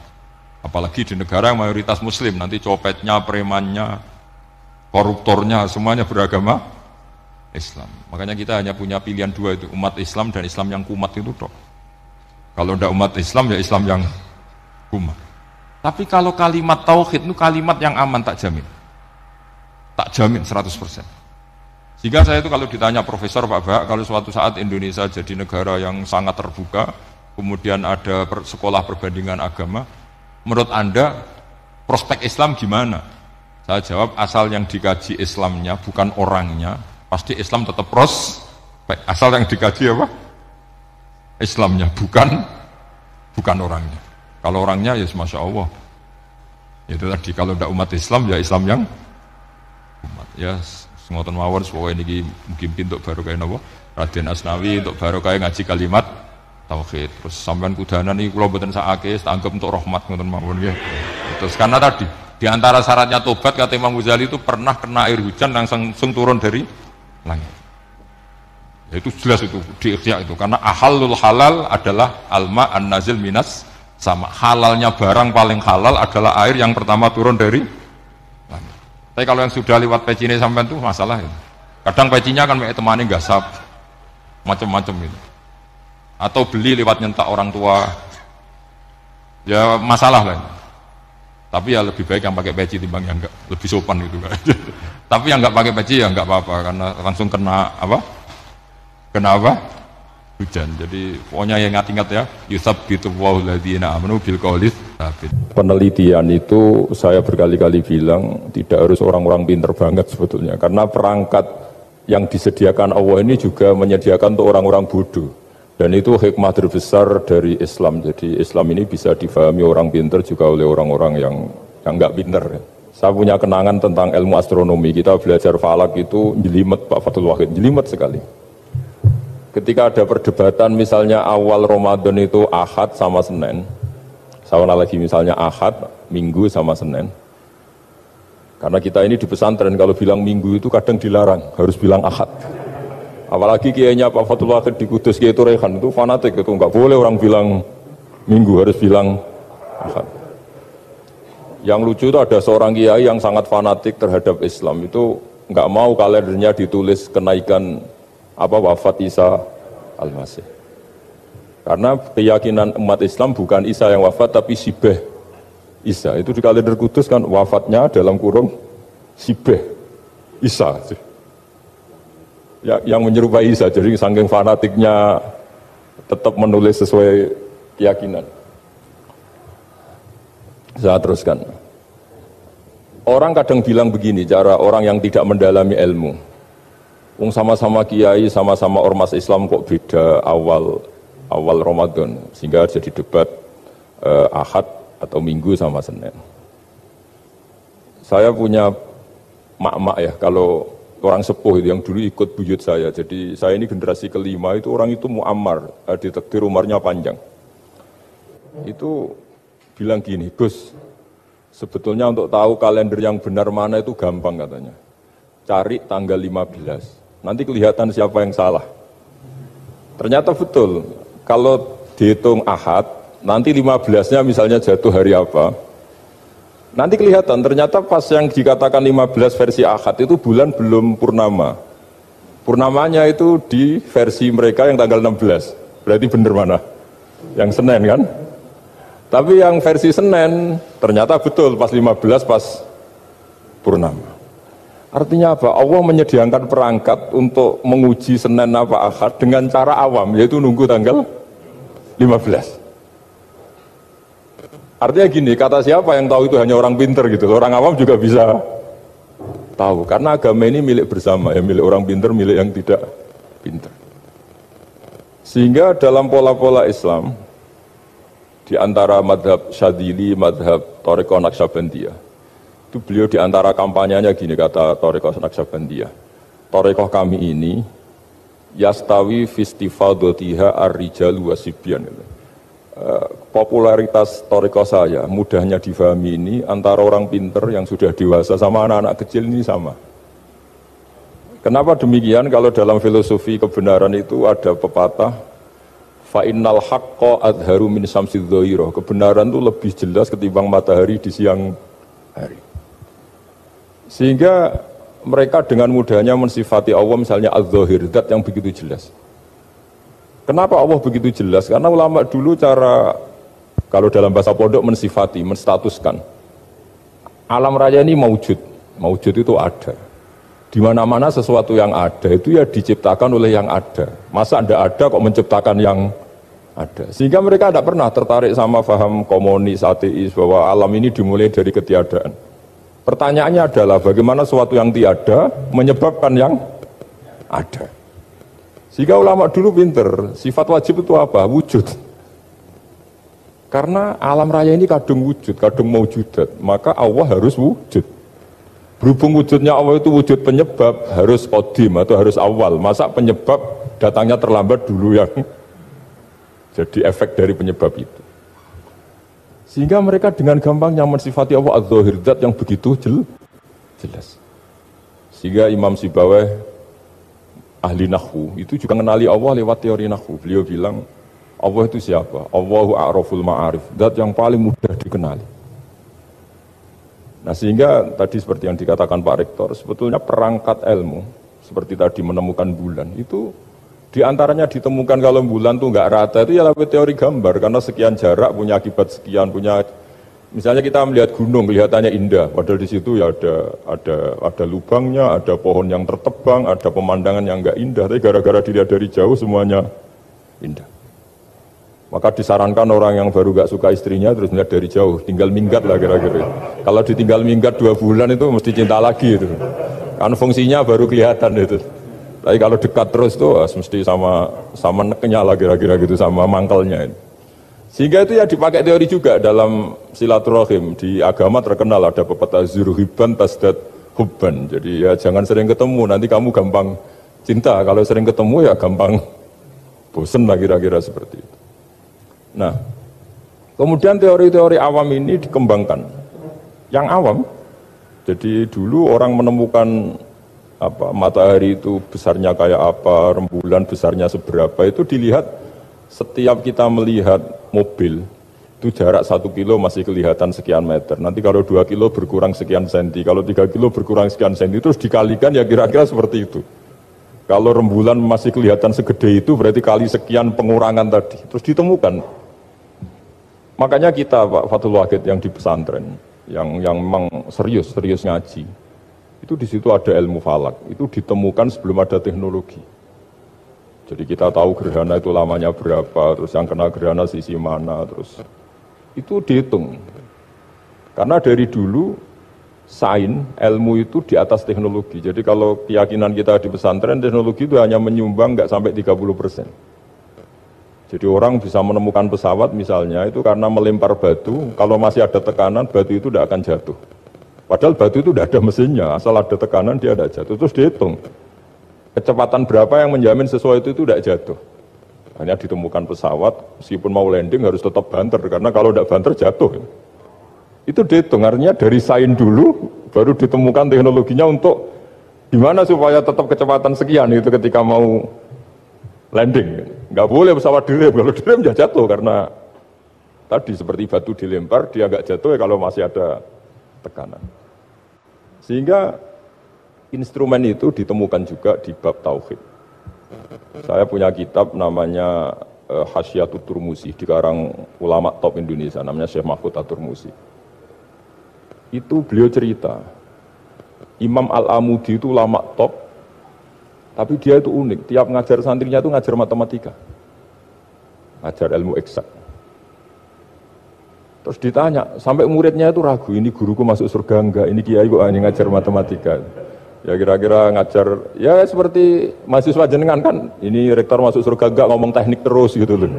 B: apalagi di negara yang mayoritas muslim, nanti copetnya, premannya, koruptornya semuanya beragama Islam. Makanya kita hanya punya pilihan 2 itu, umat Islam dan Islam yang kumat itu toh. Kalau tidak umat Islam ya Islam yang kumat. Tapi kalau kalimat tauhid itu kalimat yang aman, tak jamin. Tak jamin 100%. Sehingga saya itu kalau ditanya Profesor Pak Bahak, kalau suatu saat Indonesia jadi negara yang sangat terbuka, kemudian ada sekolah perbandingan agama, menurut Anda prospek Islam gimana? Saya jawab, asal yang dikaji Islamnya bukan orangnya, pasti Islam tetap prospek. Asal yang dikaji apa? Islamnya, bukan orangnya. Kalau orangnya ya Masya Allah. Itu tadi, kalau tidak umat Islam ya Islam yang umat. Ya ngoten mawon supaya niki mungkin untuk barokah napa Raden Asnawi untuk barokah ngaji kalimat tauhid. Terus sampean kudanan iki kula mboten sakake, tanggap untuk rahmat ngoten mawon nggih. Terus karena tadi di antara syaratnya tobat kata Imam Ghazali itu pernah kena air hujan langsung turun dari langit. Ya, itu jelas itu di ikhya itu karena ahalul halal adalah alma an-nazil minas sama. Halalnya barang paling halal adalah air yang pertama turun dari langit. Tapi kalau yang sudah lewat pecine sampean itu masalah itu. Kadang pecinya kan mek temane gasap macam-macam itu. Atau beli lewat nyentak orang tua. Ya masalah lah. Tapi ya lebih baik yang pakai peci timbang yang enggak, lebih sopan gitu kan. Tapi yang enggak pakai peci ya enggak apa-apa karena langsung kena apa? Kena apa? Hujan. Jadi pokoknya yang ingat-ingat ya, yusabbitu Allahu alladziina aamanu bil qawli tsabit. Penelitian itu saya berkali-kali bilang tidak harus orang-orang pinter banget sebetulnya, karena perangkat yang disediakan Allah ini juga menyediakan untuk orang-orang bodoh. Dan itu hikmah terbesar dari Islam. Jadi Islam ini bisa difahami orang pinter juga oleh orang-orang yang enggak pinter. Saya punya kenangan tentang ilmu astronomi. Kita belajar falak itu jelimet Pak Fathul Wahid, jelimet sekali. Ketika ada perdebatan misalnya awal Ramadan itu Ahad sama Senin, saya lagi misalnya Ahad, Minggu sama Senin. Karena kita ini di pesantren kalau bilang Minggu itu kadang dilarang, harus bilang Ahad. Apalagi kiainya Pak Fathul Wahid di Kudus, Kiai Turehan itu fanatik, itu nggak boleh orang bilang Minggu, harus bilang Ahad. Yang lucu itu ada seorang kiai yang sangat fanatik terhadap Islam, itu nggak mau kalendernya ditulis kenaikan wafat Isa Al-Masih. Karena keyakinan umat Islam bukan Isa yang wafat tapi Sibeh Isa. Itu di kalender Kudus kan wafatnya dalam kurung Sibeh Isa. Ya, yang menyerupai Isa. Jadi saking fanatiknya tetap menulis sesuai keyakinan. Saya teruskan. Orang kadang bilang begini, cara orang yang tidak mendalami ilmu. Sama-sama kiai, sama-sama ormas Islam kok beda awal Ramadan, sehingga jadi debat Ahad atau Minggu sama Senin. Saya punya mak-mak ya, kalau orang sepuh itu yang dulu ikut buyut saya, jadi saya ini generasi kelima, itu orang itu muammar, ditakdir umurnya panjang. Itu bilang gini, Gus, sebetulnya untuk tahu kalender yang benar mana itu gampang katanya. Cari tanggal 15. Nanti kelihatan siapa yang salah. Ternyata betul, kalau dihitung Ahad, nanti 15-nya misalnya jatuh hari apa, nanti kelihatan, ternyata pas yang dikatakan 15 versi Ahad itu bulan belum purnama. Purnamanya itu di versi mereka yang tanggal 16, berarti bener mana? Yang Senin kan? Tapi yang versi Senin, ternyata betul, pas 15 pas purnama. Artinya apa? Allah menyediakan perangkat untuk menguji Senin apa Ahad dengan cara awam, yaitu nunggu tanggal 15. Artinya gini, kata siapa yang tahu itu hanya orang pinter gitu. Orang awam juga bisa tahu. Karena agama ini milik bersama, ya milik orang pinter, milik yang tidak pinter. Sehingga dalam pola-pola Islam, di antara madhab Syadzili, madhab Thariqah Naqsyabandiyah, itu beliau di antara kampanyenya gini, kata Thariqah Naqsyabandiyah, Thariqah kami ini yastawi fistifadatiha ar-rijalu wasibyan. Popularitas Thariqah saya, mudahnya difahami ini antara orang pinter yang sudah dewasa sama anak-anak kecil ini sama. Kenapa demikian? Kalau dalam filosofi kebenaran itu ada pepatah fa innal haqqa adharu min samsidz dhahirah. Kebenaran itu lebih jelas ketimbang matahari di siang hari. Sehingga mereka dengan mudahnya mensifati Allah misalnya az-zahir, zat yang begitu jelas. Kenapa Allah begitu jelas? Karena ulama dulu cara, kalau dalam bahasa pondok mensifati, menstatuskan. Alam raya ini maujud. Maujud itu ada. Di mana-mana sesuatu yang ada itu ya diciptakan oleh yang ada. Masa tidak ada kok menciptakan yang ada. Sehingga mereka tidak pernah tertarik sama paham komunis, ateis, bahwa alam ini dimulai dari ketiadaan. Pertanyaannya adalah bagaimana sesuatu yang tiada menyebabkan yang ada. Sehingga ulama dulu pinter, sifat wajib itu apa? Wujud. Karena alam raya ini kadung wujud, kadung maujudat, maka Allah harus wujud. Berhubung wujudnya Allah itu wujud penyebab, harus qadim atau harus awal. Masa penyebab datangnya terlambat dulu yang jadi efek dari penyebab itu. Sehingga mereka dengan gampangnya mensifati Allah az-zahir, zat yang begitu jelas. Sehingga Imam Sibawayh, ahli nahwu, itu juga mengenali Allah lewat teori nahwu. Beliau bilang, Allah itu siapa? Allahu a'raful ma'arif, zat yang paling mudah dikenali. Nah sehingga tadi seperti yang dikatakan Pak Rektor, sebetulnya perangkat ilmu, seperti tadi menemukan bulan, itu diantaranya ditemukan kalau bulan tuh nggak rata itu ya lewat teori gambar, karena sekian jarak punya akibat sekian, punya
C: Misalnya kita melihat gunung kelihatannya indah, padahal di situ ya ada lubangnya, ada pohon yang tertebang, ada pemandangan yang enggak indah, tapi gara-gara dilihat dari jauh semuanya indah. Maka disarankan orang yang baru gak suka istrinya terus melihat dari jauh, tinggal minggat lah kira-kira. Kalau ditinggal minggat 2 bulan itu mesti cinta lagi itu. Kan fungsinya baru kelihatan itu. Tapi kalau dekat terus tuh mesti sama neknya lah kira-kira gitu, sama mangkelnya itu. Sehingga itu ya dipakai teori juga dalam silaturahim. Di agama terkenal ada pepatah zurhiban tasdad hubban. Jadi ya jangan sering ketemu, nanti kamu gampang cinta. Kalau sering ketemu ya gampang bosen lah kira-kira seperti itu. Nah, kemudian teori-teori awam ini dikembangkan. Yang awam, jadi dulu orang menemukan matahari itu besarnya kayak apa, rembulan besarnya seberapa, itu dilihat setiap kita melihat mobil, itu jarak 1 kilo masih kelihatan sekian meter. Nanti kalau 2 kilo berkurang sekian senti, kalau 3 kilo berkurang sekian senti, terus dikalikan ya kira-kira seperti itu. Kalau rembulan masih kelihatan segede itu, berarti kali sekian pengurangan tadi. Terus ditemukan. Makanya kita Pak Fathul Wahid yang di pesantren, yang memang serius ngaji, itu di situ ada ilmu falak, itu ditemukan sebelum ada teknologi. Jadi kita tahu gerhana itu lamanya berapa, terus yang kena gerhana sisi mana, terus itu dihitung. Karena dari dulu sains, ilmu itu di atas teknologi. Jadi kalau keyakinan kita di pesantren, teknologi itu hanya menyumbang nggak sampai 30%. Jadi orang bisa menemukan pesawat misalnya itu karena melempar batu, kalau masih ada tekanan batu itu tidak akan jatuh. Padahal batu itu tidak ada mesinnya, asal ada tekanan dia tidak jatuh. Terus dihitung, kecepatan berapa yang menjamin sesuatu itu tidak jatuh. Hanya ditemukan pesawat, meskipun mau landing harus tetap banter, karena kalau tidak banter jatuh. Itu dihitung, artinya dari sains dulu, baru ditemukan teknologinya untuk gimana supaya tetap kecepatan sekian itu ketika mau landing. Nggak boleh pesawat direm, kalau direm ya jatuh karena tadi seperti batu dilempar dia nggak jatuh ya kalau masih ada tekanan. Sehingga instrumen itu ditemukan juga di bab tauhid. Saya punya kitab namanya Hasyiatut Turmusi, dikarang ulama top Indonesia namanya Syekh Mahfud At-Turmusi. Itu beliau cerita Imam Al-Amudi itu ulama top, tapi dia itu unik, tiap ngajar santrinya itu ngajar matematika, ngajar ilmu eksak. Terus ditanya, sampai muridnya itu ragu, ini guruku masuk surga enggak, ini kiai kok hanya ngajar matematika. Ya kira-kira ngajar, ya seperti mahasiswa jenengan kan, ini rektor masuk surga enggak, ngomong teknik terus gitu loh.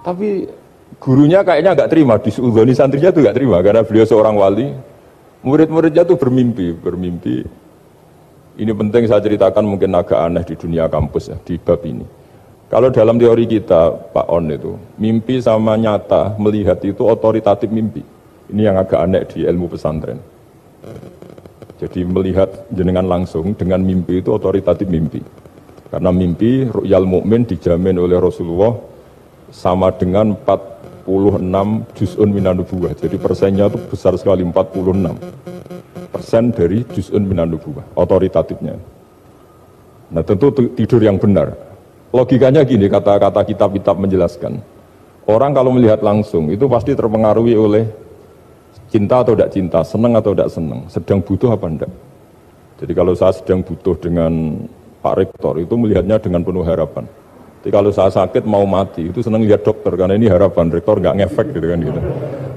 C: Tapi gurunya kayaknya enggak terima, disuudhoni santrinya itu enggak terima, karena beliau seorang wali, murid-muridnya itu bermimpi. Ini penting saya ceritakan, mungkin agak aneh di dunia kampus ya, di bab ini. Kalau dalam teori kita, Pak On itu, mimpi sama nyata, melihat itu otoritatif mimpi. Ini yang agak aneh di ilmu pesantren. Jadi melihat jenengan langsung dengan mimpi itu otoritatif mimpi. Karena mimpi, ru'yal mukmin dijamin oleh Rasulullah sama dengan 46 juz'un minan nubuwah. Jadi persennya itu besar sekali, 46% dari juz'un minan nubuwah, otoritatifnya. Nah tentu tidur yang benar. Logikanya gini, kata-kata kitab-kitab menjelaskan. Orang kalau melihat langsung itu pasti terpengaruhi oleh cinta atau tidak cinta, senang atau tidak senang, sedang butuh apa enggak. Jadi kalau saya sedang butuh dengan Pak Rektor itu melihatnya dengan penuh harapan. Jadi kalau saya sakit mau mati itu senang lihat dokter karena ini harapan, Rektor nggak ngefek gitu kan gitu.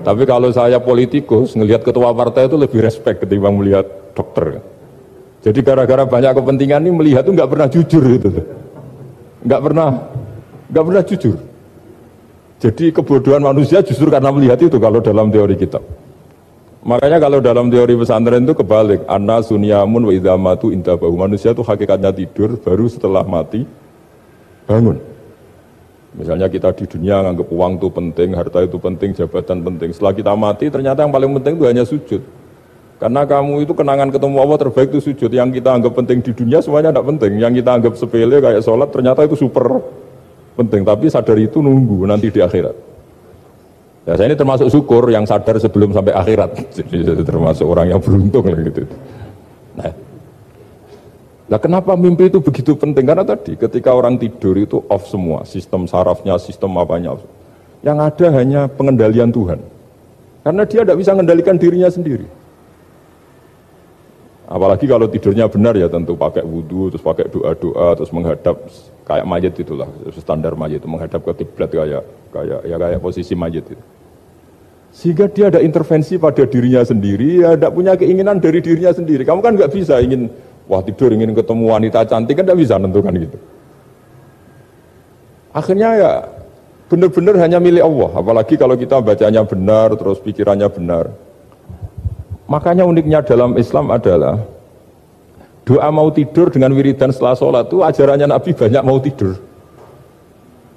C: Tapi kalau saya politikus ngelihat ketua partai itu lebih respect ketimbang melihat dokter. Jadi gara-gara banyak kepentingan ini melihat itu nggak pernah jujur gitu. Nggak pernah jujur. Jadi kebodohan manusia justru karena melihat itu kalau dalam teori kita. Makanya kalau dalam teori pesantren itu kebalik, anna sunyamun wa idza matu intabahu. Manusia itu hakikatnya tidur, baru setelah mati bangun. Misalnya kita di dunia nganggap uang itu penting, harta itu penting, jabatan penting. Setelah kita mati ternyata yang paling penting itu hanya sujud. Karena kamu itu kenangan ketemu Allah terbaik itu sujud. Yang kita anggap penting di dunia semuanya tidak penting. Yang kita anggap sepele kayak sholat ternyata itu super penting. Tapi sadar itu nunggu nanti di akhirat. Ya, saya ini termasuk syukur yang sadar sebelum sampai akhirat. Jadi termasuk orang yang beruntung lah gitu. Nah, kenapa mimpi itu begitu penting? Karena tadi ketika orang tidur itu off semua, sistem sarafnya, sistem apanya. Yang ada hanya pengendalian Tuhan. Karena dia tidak bisa mengendalikan dirinya sendiri. Apalagi kalau tidurnya benar ya tentu pakai wudhu, terus pakai doa-doa, terus menghadap kayak mayit itulah, standar mayit itu menghadap ke kiblat kayak posisi mayit itu. Sehingga dia ada intervensi pada dirinya sendiri, ya tidak punya keinginan dari dirinya sendiri. Kamu kan nggak bisa ingin tidur ingin ketemu wanita cantik kan tidak bisa menentukan gitu. Akhirnya ya benar-benar hanya milik Allah. Apalagi kalau kita bacanya benar, terus pikirannya benar. Makanya uniknya dalam Islam adalah doa mau tidur dengan wiridan setelah sholat itu ajarannya Nabi banyak mau tidur.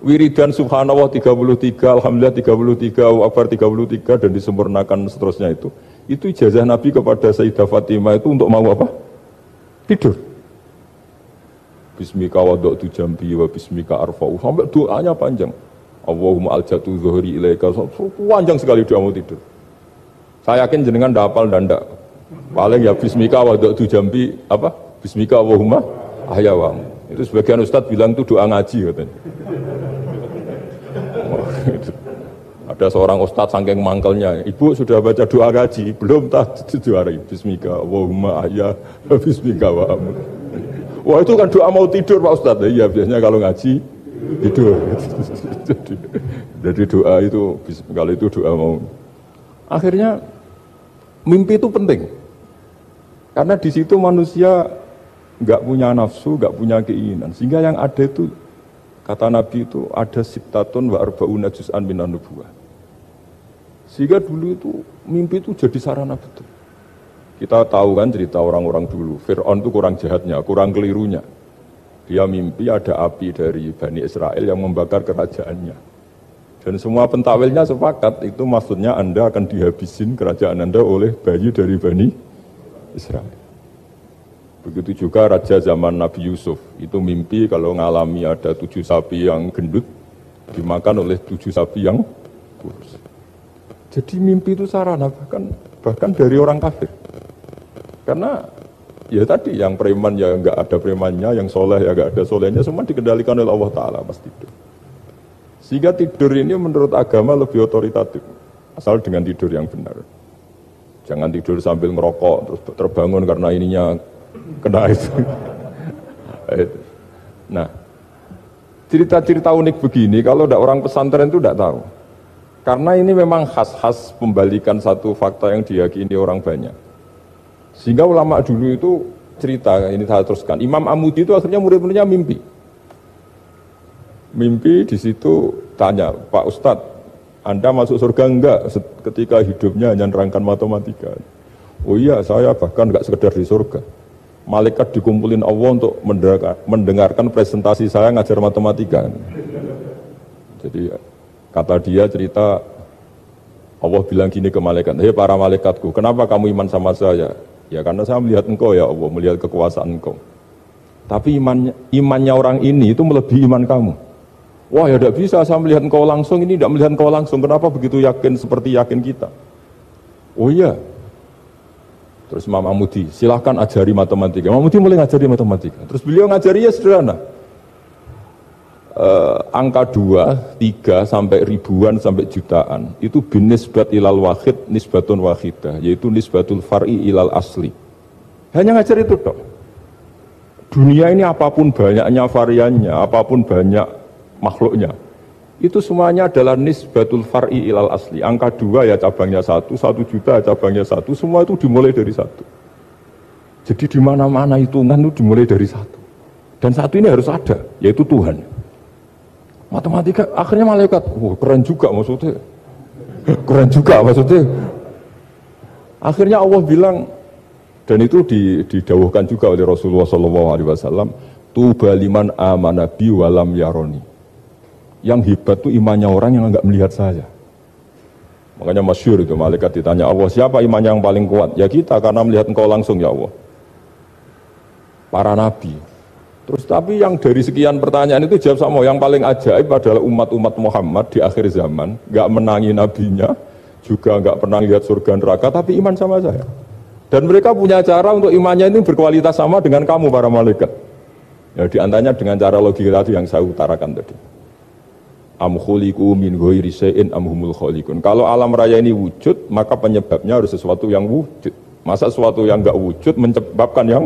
C: Wiridan subhanallah 33, alhamdulillah 33, Akbar 33 dan disempurnakan seterusnya itu ijazah Nabi kepada Sayyidah Fatimah itu untuk mau apa? Tidur. Bismika wada'tu jambi wa bismika arfa'u sampai doanya panjang. Allahumma aljatu zuhri ilaika, panjang sekali doa mau tidur. Saya yakin jenengan ndak hafal dan ndak. Paling ya bismika wada'tu jambi apa? Bismika Allahumma ahyawamu. Itu sebagian ustadz bilang itu doa ngaji katanya. Ada seorang ustadz saking mangkelnya, ibu sudah baca doa ngaji, belum tak juara. Bismika Allahumma ahya, bismika wa amut. Wah itu kan doa mau tidur Pak Ustadz. Iya biasanya kalau ngaji tidur. Jadi doa itu kalau itu doa mau. Akhirnya mimpi itu penting. Karena di situ manusia nggak punya nafsu, nggak punya keinginan. Sehingga yang ada itu kata Nabi itu ada sittatun wa arba'una juz'an minan nubuwah. Sehingga dulu itu mimpi itu jadi sarana betul. Kita tahu kan cerita orang-orang dulu. Fir'aun itu kurang jahatnya, kurang kelirunya. Dia mimpi ada api dari Bani Israel yang membakar kerajaannya. Dan semua pentakwilnya sepakat itu maksudnya Anda akan dihabisin kerajaan Anda oleh bayi dari Bani Israel. Begitu juga raja zaman Nabi Yusuf, itu mimpi kalau ngalami ada 7 sapi yang gendut dimakan oleh 7 sapi yang kurus. Jadi mimpi itu sarana bahkan dari orang kafir. Karena ya tadi yang preman ya enggak ada premannya, yang soleh ya enggak ada solehnya, semua dikendalikan oleh Allah Ta'ala pasti itu. Sehingga tidur ini menurut agama lebih otoritatif, asal dengan tidur yang benar. Jangan tidur sambil ngerokok, terus terbangun karena ininya kena itu. Nah, cerita-cerita unik begini, kalau tidak orang pesantren itu tidak tahu. Karena ini memang khas-khas pembalikan satu fakta yang diyakini orang banyak. Sehingga ulama dulu itu cerita, ini saya teruskan, Imam Amudi itu akhirnya murid-muridnya mimpi. Mimpi di situ tanya, Pak Ustadz, Anda masuk surga enggak ketika hidupnya hanya nerangkan matematika? Oh iya, saya bahkan enggak sekedar di surga. Malaikat dikumpulin Allah untuk mendengarkan presentasi saya ngajar matematika. Jadi kata dia cerita, Allah bilang gini ke malaikat, hei para malaikatku, kenapa kamu iman sama saya? Ya karena saya melihat engkau ya Allah, melihat kekuasaan engkau. Tapi imannya orang ini itu melebihi iman kamu. Wah ya tidak bisa, saya melihat engkau langsung, ini tidak melihat engkau langsung. Kenapa begitu yakin seperti yakin kita? Oh iya. Terus Imam Amudi, silahkan ajari matematika. Imam Amudi mulai ngajari matematika. Terus beliau ngajari ya sederhana. Angka 2, 3, sampai ribuan, sampai jutaan. Itu bin nisbat ilal wahid, nisbatun wahidah. Yaitu nisbatul far'i ilal asli. Hanya ngajar itu dok. Dunia ini apapun banyaknya variannya, apapun banyak makhluknya, itu semuanya adalah nisbatul far'i ilal asli. Angka 2 ya cabangnya 1, 1 juta cabangnya 1, semua itu dimulai dari 1. Jadi di mana-mana hitungan itu dimulai dari 1. Dan 1 ini harus ada, yaitu Tuhan. Matematika akhirnya malaikat, keren juga maksudnya. Keren juga maksudnya. Akhirnya Allah bilang, dan itu didawuhkan juga oleh Rasulullah SAW, tuba liman amana bi walam yaroni. Yang hebat itu imannya orang yang enggak melihat saya. Makanya masyhur itu malaikat ditanya Allah, siapa imannya yang paling kuat? Ya kita, karena melihat engkau langsung ya Allah. Para nabi. Terus tapi yang dari sekian pertanyaan itu jawab sama, yang paling ajaib adalah umat-umat Muhammad di akhir zaman, enggak menangi nabinya, juga enggak pernah lihat surga neraka, tapi iman sama saya. Dan mereka punya cara untuk imannya ini berkualitas sama dengan kamu para malaikat. Ya diantaranya dengan cara logika tadi yang saya utarakan tadi. Am khuliqu min ghairi syai'in am humul khaliqun. Kalau alam raya ini wujud, maka penyebabnya harus sesuatu yang wujud. Masa sesuatu yang enggak wujud menyebabkan yang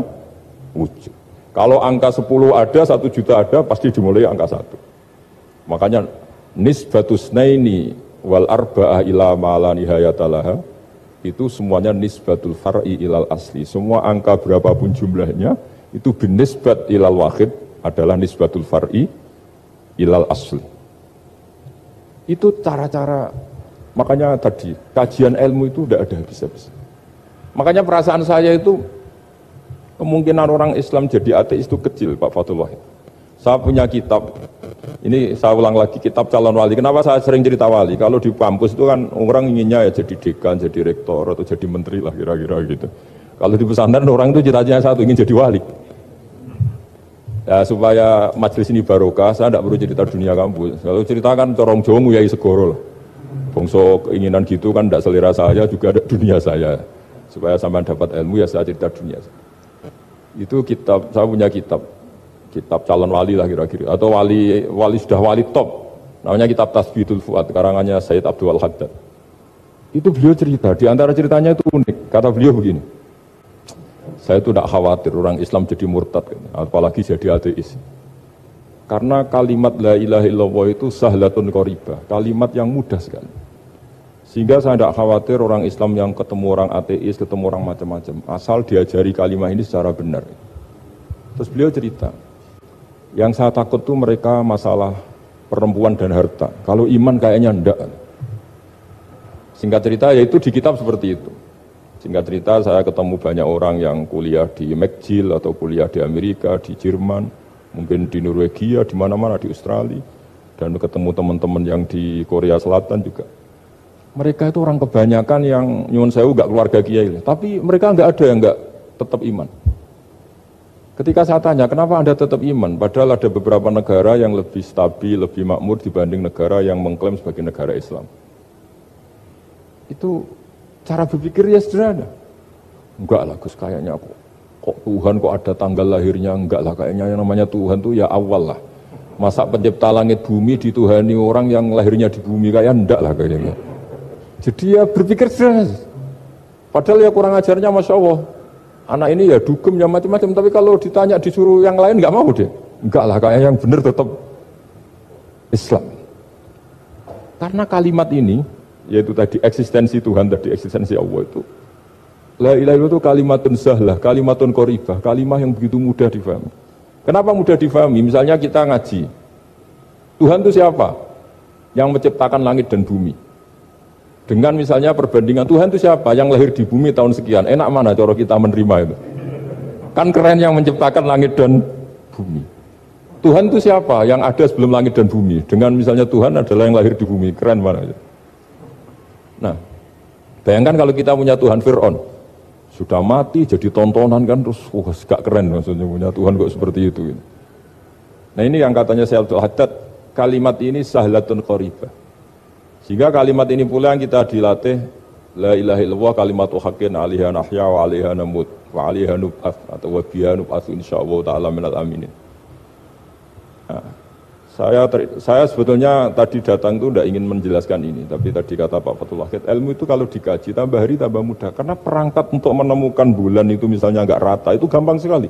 C: wujud. Kalau angka 10 ada, 1 juta ada, pasti dimulai angka 1. Makanya nisbatus naini wal arba'ah ila ma la nihayata laha, itu semuanya nisbatul far'i ilal asli. Semua angka berapapun jumlahnya itu binisbat ilal wahid adalah nisbatul far'i ilal asli. Itu cara-cara, makanya tadi kajian ilmu itu tidak ada habis-habis. Makanya perasaan saya itu kemungkinan orang Islam jadi ateis itu kecil, Pak Fathul Wahid. Saya punya kitab, ini saya ulang lagi, kitab calon wali. Kenapa saya sering cerita wali? Kalau di kampus itu kan orang inginnya ya jadi dekan, jadi rektor, atau jadi menteri lah kira-kira gitu. Kalau di pesantren orang itu cita-citanya satu, ingin jadi wali. Ya, supaya majelis ini barokah, saya tidak perlu cerita dunia kampus. Kalau ceritakan corong jongu ya segoro lah. Bongso keinginan gitu kan tidak selera saya, juga ada dunia saya. Supaya sampai dapat ilmu ya saya cerita dunia saya. Itu kitab, saya punya kitab calon wali lah kira-kira. Atau wali sudah wali top. Namanya kitab Tasbihul Fuad, karangannya Sayyid Abdul Haddad. Itu beliau cerita, di antara ceritanya itu unik. Kata beliau begini, saya itu tidak khawatir orang Islam jadi murtad, apalagi jadi ateis. Karena kalimat la ilaha illallah itu sahlatun qaribah, kalimat yang mudah sekali. Sehingga saya tidak khawatir orang Islam yang ketemu orang ateis, ketemu orang macam-macam, asal diajari kalimat ini secara benar. Terus beliau cerita, yang saya takut tuh mereka masalah perempuan dan harta. Kalau iman kayaknya enggak. Singkat cerita, yaitu di kitab seperti itu. Singkat cerita, saya ketemu banyak orang yang kuliah di McGill atau kuliah di Amerika, di Jerman, mungkin di Norwegia, di mana-mana, di Australia, dan ketemu teman-teman yang di Korea Selatan juga. Mereka itu orang kebanyakan yang nyuwun sewu enggak keluarga kiai, tapi mereka enggak ada yang enggak tetap iman. Ketika saya tanya, kenapa Anda tetap iman? Padahal ada beberapa negara yang lebih stabil, lebih makmur dibanding negara yang mengklaim sebagai negara Islam. Itu cara berpikir ya sederhana. Enggak lah Gus, kayaknya kok Tuhan kok ada tanggal lahirnya, enggak lah, kayaknya yang namanya Tuhan tuh ya awal lah. Masa pencipta langit bumi dituhani orang yang lahirnya di bumi, kayak enggak lah kayaknya. Jadi ya berpikir sederhana. Padahal ya kurang ajarnya Masya Allah. Anak ini ya dugem ya macam-macam, tapi kalau ditanya disuruh yang lain enggak mau dia. Enggak lah, kayak yang benar tetap Islam. Karena kalimat ini, yaitu tadi eksistensi Tuhan, tadi eksistensi Allah itu, la ilaha illallah itu kalimatun sahlah, kalimatun qoribah, kalimah yang begitu mudah difahami. Kenapa mudah difahami? Misalnya kita ngaji, Tuhan itu siapa? Yang menciptakan langit dan bumi. Dengan misalnya perbandingan, Tuhan itu siapa? Yang lahir di bumi tahun sekian. Enak mana cara kita menerima itu? Kan keren yang menciptakan langit dan bumi. Tuhan itu siapa? Yang ada sebelum langit dan bumi. Dengan misalnya Tuhan adalah yang lahir di bumi. Keren mana? Nah, bayangkan kalau kita punya Tuhan Fir'aun. Sudah mati, jadi tontonan kan, terus gak keren maksudnya punya Tuhan kok seperti itu. Nah ini yang katanya Syekh Abdul Haddad, kalimat ini sahlatun qaribah. Sehingga kalimat ini pula yang kita dilatih, la ilaha illallah kalimatu haqqin 'alaiha nahya wa 'alaiha namut wa 'alaiha nub'ats atau wa biha nub'ats insyaallah taala minal aminin. Nah, saya sebetulnya tadi datang itu tidak ingin menjelaskan ini, tapi tadi kata Pak Fathul Wahid, ilmu itu kalau dikaji tambah hari tambah mudah, karena perangkat untuk menemukan bulan itu misalnya nggak rata itu gampang sekali.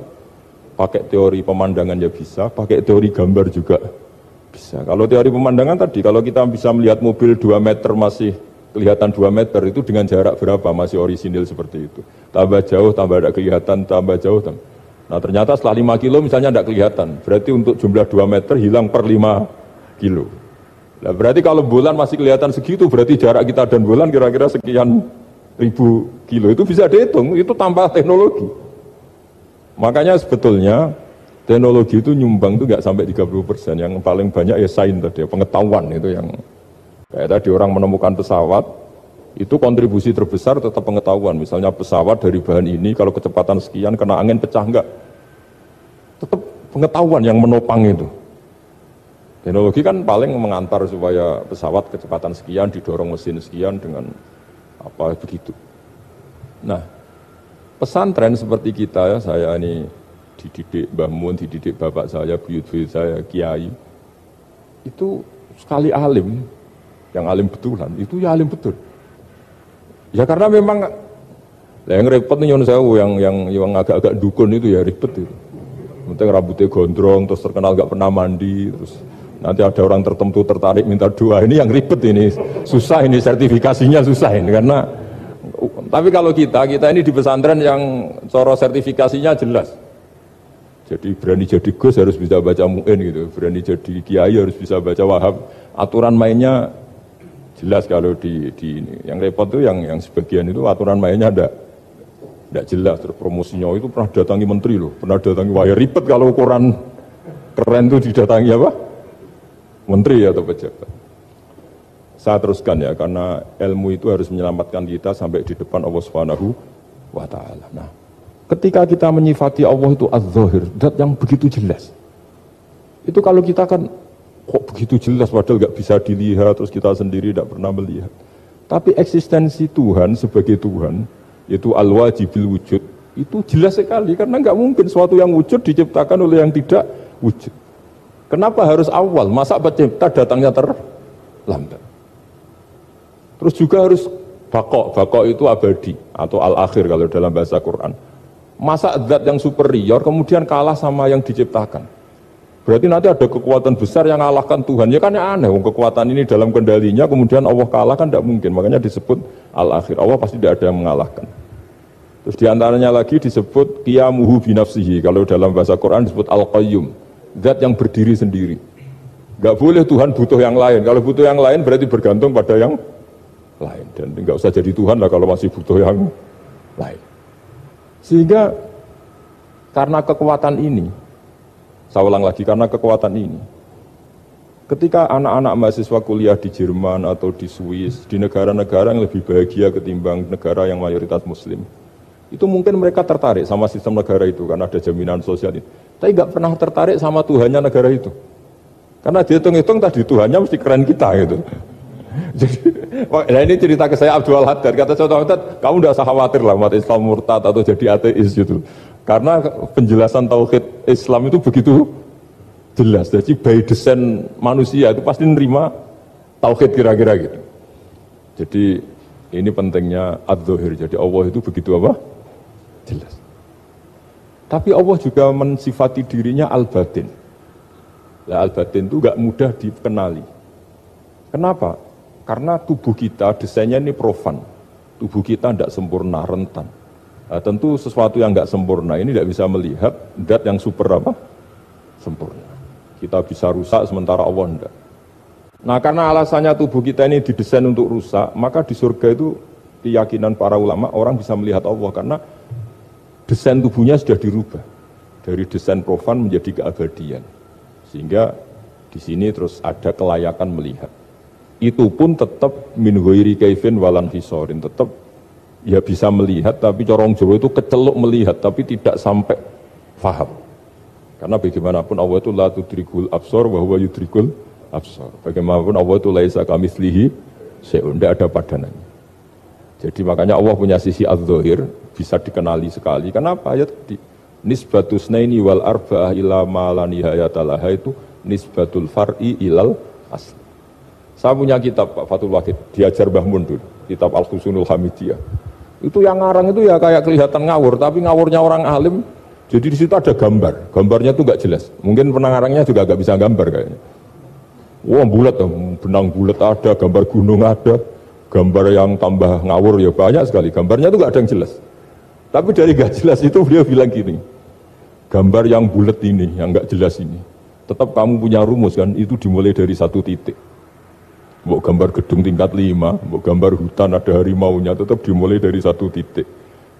C: Pakai teori pemandangan ya bisa, pakai teori gambar juga bisa. Kalau teori pemandangan tadi, kalau kita bisa melihat mobil 2 meter masih kelihatan 2 meter, itu dengan jarak berapa masih orisinil seperti itu. Tambah jauh, tambah ada kelihatan, tambah jauh. Nah ternyata setelah 5 kilo misalnya tidak kelihatan. Berarti untuk jumlah 2 meter hilang per 5 kilo. Nah, berarti kalau bulan masih kelihatan segitu, berarti jarak kita dan bulan kira-kira sekian ribu kilo. Itu bisa dihitung, itu tanpa teknologi. Makanya sebetulnya teknologi itu nyumbang itu nggak sampai 30%, yang paling banyak ya sains tadi, pengetahuan itu yang kayak tadi orang menemukan pesawat, itu kontribusi terbesar tetap pengetahuan. Misalnya pesawat dari bahan ini kalau kecepatan sekian kena angin pecah enggak, tetap pengetahuan yang menopang itu. Teknologi kan paling mengantar supaya pesawat kecepatan sekian didorong mesin sekian dengan apa begitu. Nah, pesantren seperti kita ya, saya ini dididik Mbah Mun, dididik bapak saya, buyut-buyut saya, kiai, itu sekali alim, yang alim betulan, itu ya alim betul. Ya karena memang yang repot nih yang agak-agak dukun itu ya ribet itu. Penting rambutnya gondrong, terus terkenal gak pernah mandi, terus nanti ada orang tertentu tertarik minta doa, ini yang ribet ini, susah ini sertifikasinya susah ini karena. Tapi kalau kita ini di pesantren yang coro sertifikasinya jelas. Jadi berani jadi Gus harus bisa baca Mu'in gitu, berani jadi Kiai harus bisa baca Wahab. Aturan mainnya jelas kalau di ini. Yang repot tuh yang sebagian itu aturan mainnya tidak jelas. Terus promosinya itu pernah datangi menteri loh, pernah datangi wah ya ribet kalau ukuran keren tuh didatangi apa? Menteri atau pejabat. Saya teruskan ya, karena ilmu itu harus menyelamatkan kita sampai di depan Allah Subhanahu wa Ta'ala. Nah, ketika kita menyifati Allah itu az-zahir, zat yang begitu jelas. Itu kalau kita kan kok begitu jelas padahal nggak bisa dilihat, terus kita sendiri tidak pernah melihat. Tapi eksistensi Tuhan sebagai Tuhan, yaitu al-wajibil wujud, itu jelas sekali karena nggak mungkin suatu yang wujud diciptakan oleh yang tidak wujud. Kenapa harus awal? Masa pencipta datangnya terlambat? Terus juga harus bako itu abadi atau al-akhir kalau dalam bahasa Quran. Masa zat yang superior kemudian kalah sama yang diciptakan. Berarti nanti ada kekuatan besar yang mengalahkan Tuhan. Ya kan ya aneh, kekuatan ini dalam kendalinya kemudian Allah kalah kan tidak mungkin. Makanya disebut al-akhir. Allah pasti tidak ada yang mengalahkan. Terus diantaranya lagi disebut qiyamuhu binafsihi. Kalau dalam bahasa Quran disebut al-qayyum. Zat yang berdiri sendiri. Gak boleh Tuhan butuh yang lain. Kalau butuh yang lain berarti bergantung pada yang lain, dan nggak usah jadi Tuhan lah kalau masih butuh yang lain. Sehingga karena kekuatan ini, saya ulang lagi, karena kekuatan ini, ketika anak-anak mahasiswa kuliah di Jerman atau di Swiss, di negara-negara yang lebih bahagia ketimbang negara yang mayoritas Muslim, itu mungkin mereka tertarik sama sistem negara itu karena ada jaminan sosial itu. Tapi nggak pernah tertarik sama Tuhannya negara itu, karena dihitung-hitung tadi Tuhannya mesti keren kita gitu. Jadi, nah ini cerita ke saya Abdul Haddad, kata saya Abdul Haddad, kamu tidak usah khawatir lah umat Islam murtad atau jadi ateis gitu. Karena penjelasan tauhid Islam itu begitu jelas. Jadi by design manusia itu pasti nerima tauhid kira-kira gitu. Jadi ini pentingnya adz-dzahir. Jadi Allah itu begitu apa? Jelas. Tapi Allah juga mensifati dirinya al-batin. Nah, al-batin itu gak mudah dikenali. Kenapa? Karena tubuh kita desainnya ini profan, tubuh kita tidak sempurna, rentan. Nah, tentu sesuatu yang nggak sempurna ini tidak bisa melihat zat yang super apa? Sempurna. Kita bisa rusak sementara Allah tidak. Nah karena alasannya tubuh kita ini didesain untuk rusak, maka di surga itu keyakinan para ulama orang bisa melihat Allah karena desain tubuhnya sudah dirubah dari desain profan menjadi keabadian, sehingga di sini terus ada kelayakan melihat. Itu pun tetap min ghairi kaifin walan hisorin, tetap ya bisa melihat, tapi corong Jawa itu keceluk melihat tapi tidak sampai faham. Karena bagaimanapun Allah itu la tudrikul absar wa huwa yudrikul absar. Bagaimanapun Allah itu laisa kamitslihi syai'un, tidak ada padanannya. Jadi makanya Allah punya sisi adz-dzahir bisa dikenali sekali. Kenapa? Ya tadi nisbatus naini wal arba'ah ila ma la nihayata laha itu nisbatul far'i ilal asli. Saya punya kitab Pak Fathul Wahid, diajar Mbah Mun dulu, kitab Al-Husunul Hamidiyah. Itu yang ngarang itu ya kayak kelihatan ngawur, tapi ngawurnya orang alim. Jadi di situ ada gambar, gambarnya itu nggak jelas. Mungkin pengarangnya juga nggak bisa gambar kayaknya. Wah bulat, benang bulat ada, gambar gunung ada, gambar yang tambah ngawur ya banyak sekali. Gambarnya itu nggak ada yang jelas. Tapi dari nggak jelas itu dia bilang gini, gambar yang bulat ini, yang nggak jelas ini, tetap kamu punya rumus kan? Itu dimulai dari satu titik. Mau gambar gedung tingkat 5, mau gambar hutan ada harimaunya, tetap dimulai dari satu titik.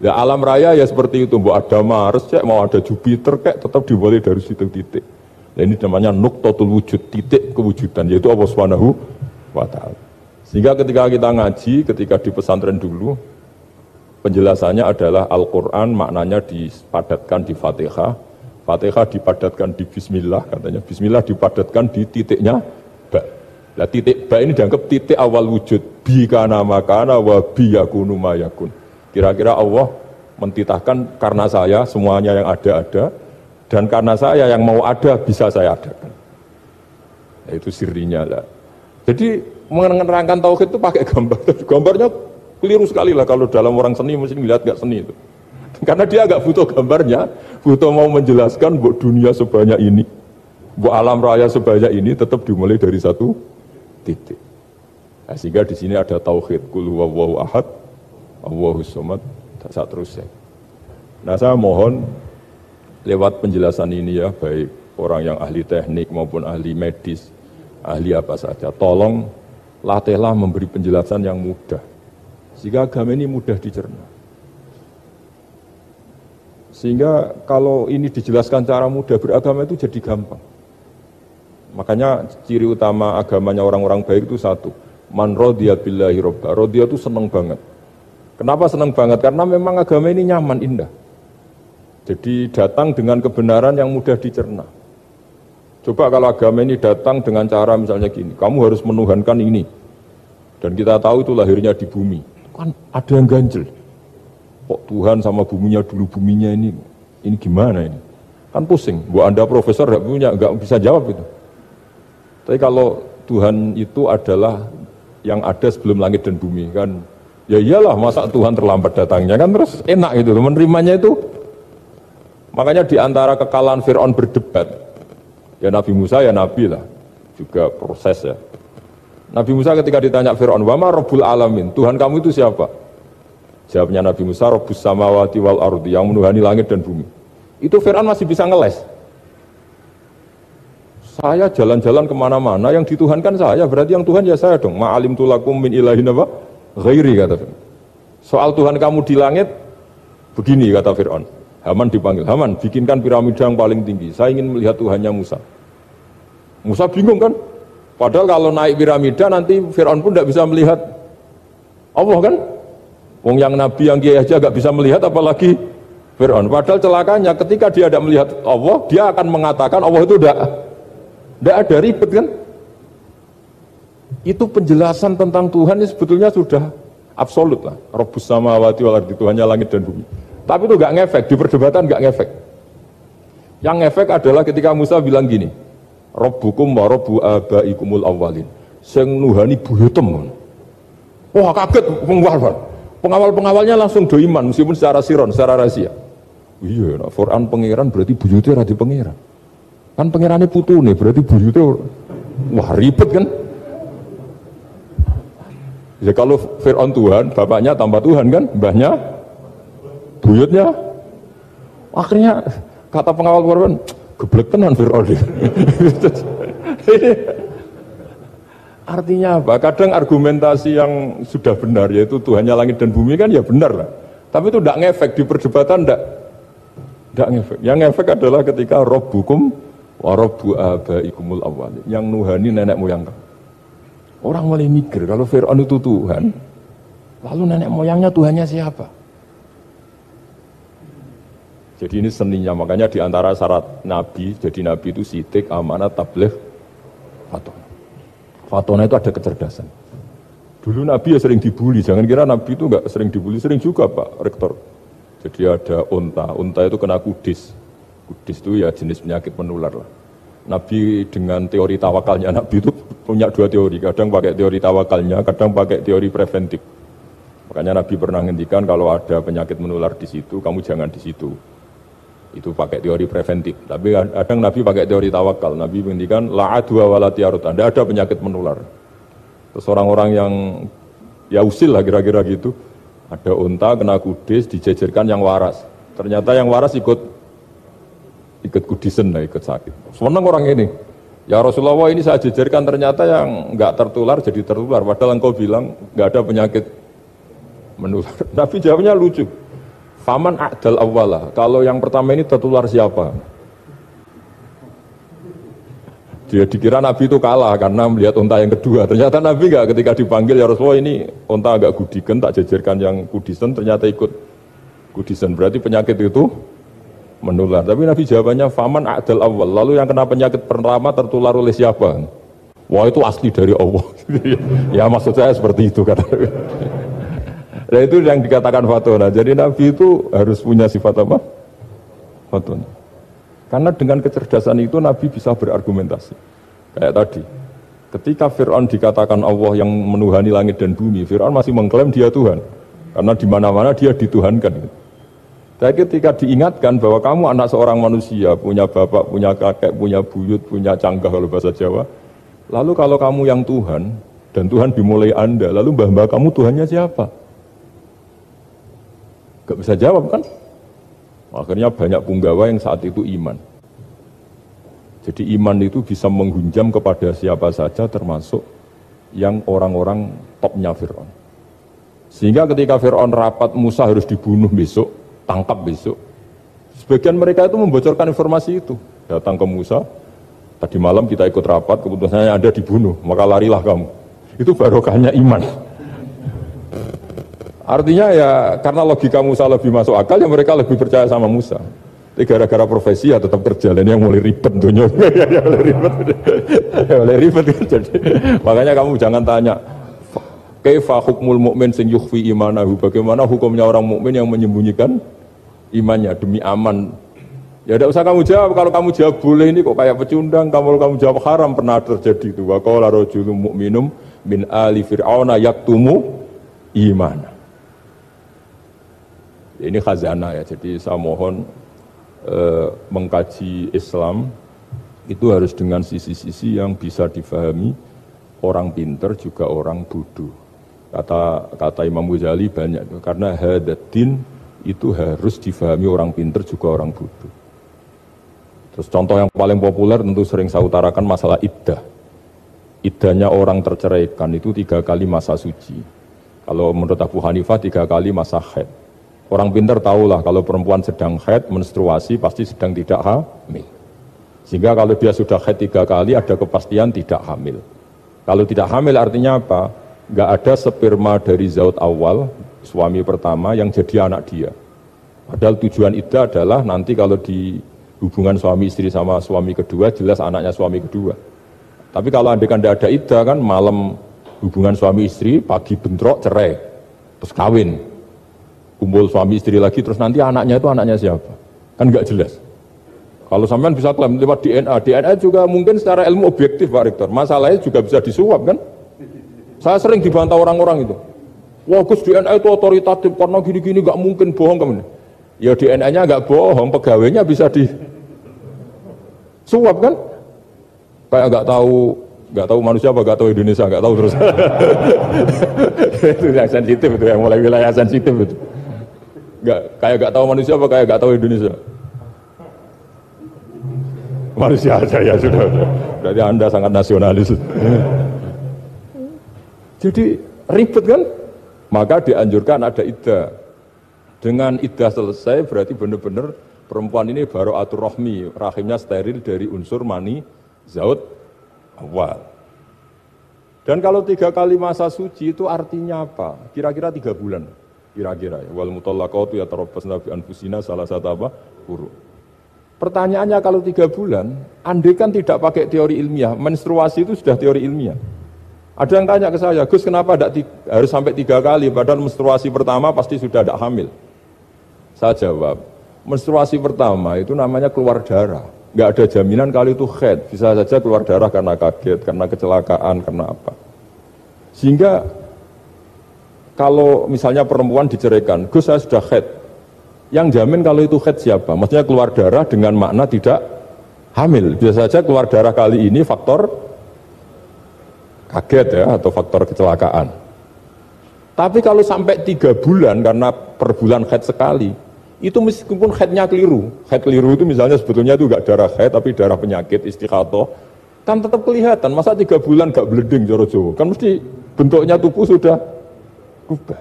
C: Ya alam raya ya seperti itu, mau ada Mars, cek, mau ada Jupiter, kayak tetap dimulai dari situ titik. Nah, ini namanya nuqtatul wujud, titik kewujudan, yaitu Allah Subhanahu wa Ta'ala. Sehingga ketika kita ngaji, ketika di pesantren dulu, penjelasannya adalah Al-Quran maknanya dipadatkan di Fatihah, Fatihah dipadatkan di Bismillah, katanya Bismillah dipadatkan di titiknya Ba. Nah titik Ba ini dianggap titik awal wujud, bi kana makana wa bi yakunu mayakun. Kira-kira Allah mentitahkan karena saya semuanya yang ada, dan karena saya yang mau ada bisa saya adakan. Nah, itu sirinya lah. Jadi menerangkan tauhid itu pakai gambar. Gambarnya keliru sekali lah kalau dalam orang seni mesti lihat nggak seni itu. Karena dia agak butuh gambarnya, butuh mau menjelaskan buat dunia sebanyak ini, buat alam raya sebanyak ini tetap dimulai dari satu titik. Nah, sehingga di sini ada tauhid qul huwallahu ahad, Allahus samad, dan seterusnya. Nah, saya mohon lewat penjelasan ini ya, baik orang yang ahli teknik maupun ahli medis, ahli apa saja, tolong latihlah memberi penjelasan yang mudah, sehingga agama ini mudah dicerna. Sehingga kalau ini dijelaskan cara mudah, beragama itu jadi gampang. Makanya ciri utama agamanya orang-orang baik itu satu, man radiya billahi robba. Radiya itu senang banget. Kenapa senang banget? Karena memang agama ini nyaman, indah. Jadi datang dengan kebenaran yang mudah dicerna. Coba kalau agama ini datang dengan cara misalnya gini, kamu harus menuhankan ini. Dan kita tahu itu lahirnya di bumi. Kan ada yang ganjel. Kok Tuhan sama buminya dulu, buminya ini gimana ini? Kan pusing. Buat Anda profesor nggak bisa jawab itu. Tapi kalau Tuhan itu adalah yang ada sebelum langit dan bumi kan, ya iyalah masa Tuhan terlambat datangnya kan, terus enak gitu menerimanya itu. Makanya di antara kekalahan Fir'aun berdebat, ya Nabi Musa ya Nabi lah, juga proses ya. Nabi Musa ketika ditanya Fir'aun, wa ma rabbul alamin, Tuhan kamu itu siapa? Jawabnya Nabi Musa, rabbus samawati wal ardi, yang menuhani langit dan bumi. Itu Fir'aun masih bisa ngeles. Saya jalan-jalan kemana-mana, yang dituhankan saya, berarti yang Tuhan ya saya dong. Ma'alim tulakum min ilahin apa? Ghairi, kata Fir'aun. Soal Tuhan kamu di langit, begini kata Fir'aun. Haman dipanggil, Haman bikinkan piramida yang paling tinggi, saya ingin melihat Tuhannya Musa. Musa bingung kan, padahal kalau naik piramida nanti Fir'aun pun tidak bisa melihat Allah kan. Wong yang Nabi yang kiai aja gak bisa melihat, apalagi Fir'aun. Padahal celakanya ketika dia tidak melihat Allah, dia akan mengatakan Allah itu tidak ada, ribet kan. Itu penjelasan tentang Tuhan ini sebetulnya sudah absolut lah. Rabbus samawati wal ardi, Tuhannya langit dan bumi. Tapi itu gak ngefek, di perdebatan gak ngefek. Yang ngefek adalah ketika Musa bilang gini, Rabbukum wa rabbu abaikumul awwalin, sing nuhani buyutem. Wah kaget pengawal-pengawalnya langsung do iman, meskipun secara siron, secara rahasia. Iya, nah, Quran pangeran berarti buyutnya radi pangeran. Kan pangerannya putune, berarti buyutnya wah ribet kan. Ya kalau Fir'aun Tuhan, bapaknya tambah Tuhan kan, mbahnya buyutnya. Akhirnya kata pengawal korban, geblek tenan Fir'aun. Artinya apa? Kadang argumentasi yang sudah benar, yaitu Tuhannya langit dan bumi kan ya benar lah. Tapi itu tidak ngefek di perdebatan, tidak ngefek. Yang ngefek adalah ketika Rabbukum wa rabbu abaikumul awwalin, yang nuhani nenek moyang kamu. Orang mulai mikir kalau Fir'aun itu Tuhan, lalu nenek moyangnya Tuhannya siapa? Jadi ini seninya, makanya diantara syarat Nabi, jadi Nabi itu sidik, amanat, tabligh, fatona. Fatona itu ada kecerdasan. Dulu Nabi ya sering dibully, jangan kira Nabi itu enggak sering dibully, sering juga Pak Rektor. Jadi ada unta itu kena kudis. Kudis itu ya jenis penyakit menular lah. Nabi dengan teori tawakalnya, Nabi itu punya dua teori, kadang pakai teori tawakalnya, kadang pakai teori preventif. Makanya Nabi pernah ngendikan kalau ada penyakit menular di situ, kamu jangan di situ. Itu pakai teori preventif. Tapi kadang Nabi pakai teori tawakal. Nabi menghentikan la adwa wala tiarut. Tidak ada penyakit menular. Terus orang-orang yang ya usil lah kira-kira gitu. Ada unta kena kudis, dijejerkan yang waras. Ternyata yang waras ikut kudisen lah, ikut sakit. Senang orang ini. Ya Rasulullah, ini saya jejerkan, ternyata yang enggak tertular jadi tertular. Padahal engkau bilang enggak ada penyakit menular. Nabi jawabnya lucu. Faman a'dal awwala, kalau yang pertama ini tertular siapa? Dia dikira Nabi itu kalah karena melihat unta yang kedua. Ternyata Nabi enggak, ketika dipanggil ya Rasulullah ini unta agak gudikan, tak jejerkan yang kudisen, ternyata ikut kudisen. Berarti penyakit itu menular. Tapi Nabi jawabannya faman a'dal awwal, lalu yang kena penyakit pertama tertular oleh siapa? Wah itu asli dari Allah. Ya maksud saya seperti itu kata. Nah itu yang dikatakan fatona. Jadi Nabi itu harus punya sifat apa? Fatona. Karena dengan kecerdasan itu Nabi bisa berargumentasi. Kayak tadi, Ketika Fir'aun dikatakan Allah yang menuhani langit dan bumi, Fir'aun masih mengklaim dia Tuhan. Karena di mana-mana dia dituhankan. Tapi ketika diingatkan bahwa kamu anak seorang manusia, punya bapak, punya kakek, punya buyut, punya canggah kalau bahasa Jawa. Lalu kalau kamu yang Tuhan, dan Tuhan dimulai Anda, lalu mbah-mbah kamu Tuhannya siapa? Gak bisa jawab kan? Akhirnya banyak punggawa yang saat itu iman. Jadi iman itu bisa menghunjam kepada siapa saja termasuk yang orang-orang topnya Fir'aun. Sehingga ketika Fir'aun rapat Musa harus dibunuh besok, tangkap besok. Sebagian mereka itu membocorkan informasi itu. Datang ke Musa, tadi malam kita ikut rapat, keputusannya Anda dibunuh, maka larilah kamu. Itu barokahnya iman. Artinya ya karena logika Musa lebih masuk akal, ya mereka lebih percaya sama Musa. Gara-gara profesi ya tetap kerja, dan yang mulai ribet dunia, ya mulai ribet kan. Jadi makanya kamu jangan tanya, kaifa hukmul mukmin sing yukhfi imanahu, bagaimana hukumnya orang mukmin yang menyembunyikan imannya demi aman. Ya tidak usah kamu jawab, kalau kamu jawab boleh ini kok kayak pecundang, kamu jawab haram, pernah terjadi itu. Wa qala rajulun mu'minum min ali fir'auna yaktumu imana. Ini khazanah ya, jadi saya mohon mengkaji Islam itu harus dengan sisi-sisi yang bisa difahami orang pinter juga orang bodoh. Kata Imam Ghazali banyak itu, karena hadatin itu harus difahami orang pinter juga orang bodoh. Terus contoh yang paling populer tentu sering saya utarakan masalah iddah. Iddahnya orang terceraikan itu 3 kali masa suci. Kalau menurut Abu Hanifah 3 kali masa haid. Orang pintar tahulah kalau perempuan sedang haid, menstruasi pasti sedang tidak hamil. Sehingga kalau dia sudah haid 3 kali ada kepastian tidak hamil. Kalau tidak hamil artinya apa? Nggak ada sperma dari zaut awal, suami pertama yang jadi anak dia. Padahal tujuan iddah adalah nanti kalau di hubungan suami istri sama suami kedua, jelas anaknya suami kedua. Tapi kalau andaikan tidak ada iddah kan, malam hubungan suami istri, pagi bentrok cerai, terus kawin. Kumpul suami istri lagi, terus nanti anaknya itu anaknya siapa? Kan nggak jelas. Kalau sampean bisa klaim lewat DNA juga mungkin secara ilmu objektif Pak Rektor. Masalahnya juga bisa disuap kan? Saya sering dibantah orang-orang itu. Wah Gus, DNA itu otoritatif karena gini-gini nggak mungkin bohong kamu. Ya DNA-nya nggak bohong, pegawainya bisa disuap kan? Kayak nggak tahu manusia apa, nggak tahu Indonesia, nggak tahu terus. Itu yang sensitif itu, yang mulai wilayah sensitif itu. Kayak tahu manusia apa kayak tahu Indonesia? Manusia aja ya sudah. Berarti Anda sangat nasionalis. Jadi ribet kan? Maka dianjurkan ada iddah. Dengan iddah selesai berarti benar-benar perempuan ini baru atur rohmi, rahimnya steril dari unsur mani zaut awal. Dan kalau 3 kali masa suci itu artinya apa? Kira-kira 3 bulan. Kira-kira ya. Wal mutallaqatu yatarabbasna bi anfusina salah satu apa? Huruf. Pertanyaannya kalau 3 bulan, andai kan tidak pakai teori ilmiah, menstruasi itu sudah teori ilmiah. Ada yang tanya ke saya, Gus kenapa harus sampai 3 kali, padahal menstruasi pertama pasti sudah tidak hamil. Saya jawab, menstruasi pertama itu namanya keluar darah. Nggak ada jaminan kali itu haid, bisa saja keluar darah karena kaget, karena kecelakaan, karena apa. Sehingga kalau misalnya perempuan diceraikan, Gus saya sudah haid, yang jamin kalau itu haid siapa? Maksudnya keluar darah dengan makna tidak hamil. Bisa saja keluar darah kali ini faktor kaget ya, atau faktor kecelakaan. Tapi kalau sampai 3 bulan karena per bulan haid sekali, itu meskipun haidnya keliru. Haid keliru itu misalnya sebetulnya itu enggak darah haid tapi darah penyakit istiqatoh, kan tetap kelihatan. Masa 3 bulan enggak bleeding Jawa Jawa? Kan mesti bentuknya tubuh sudah rubah.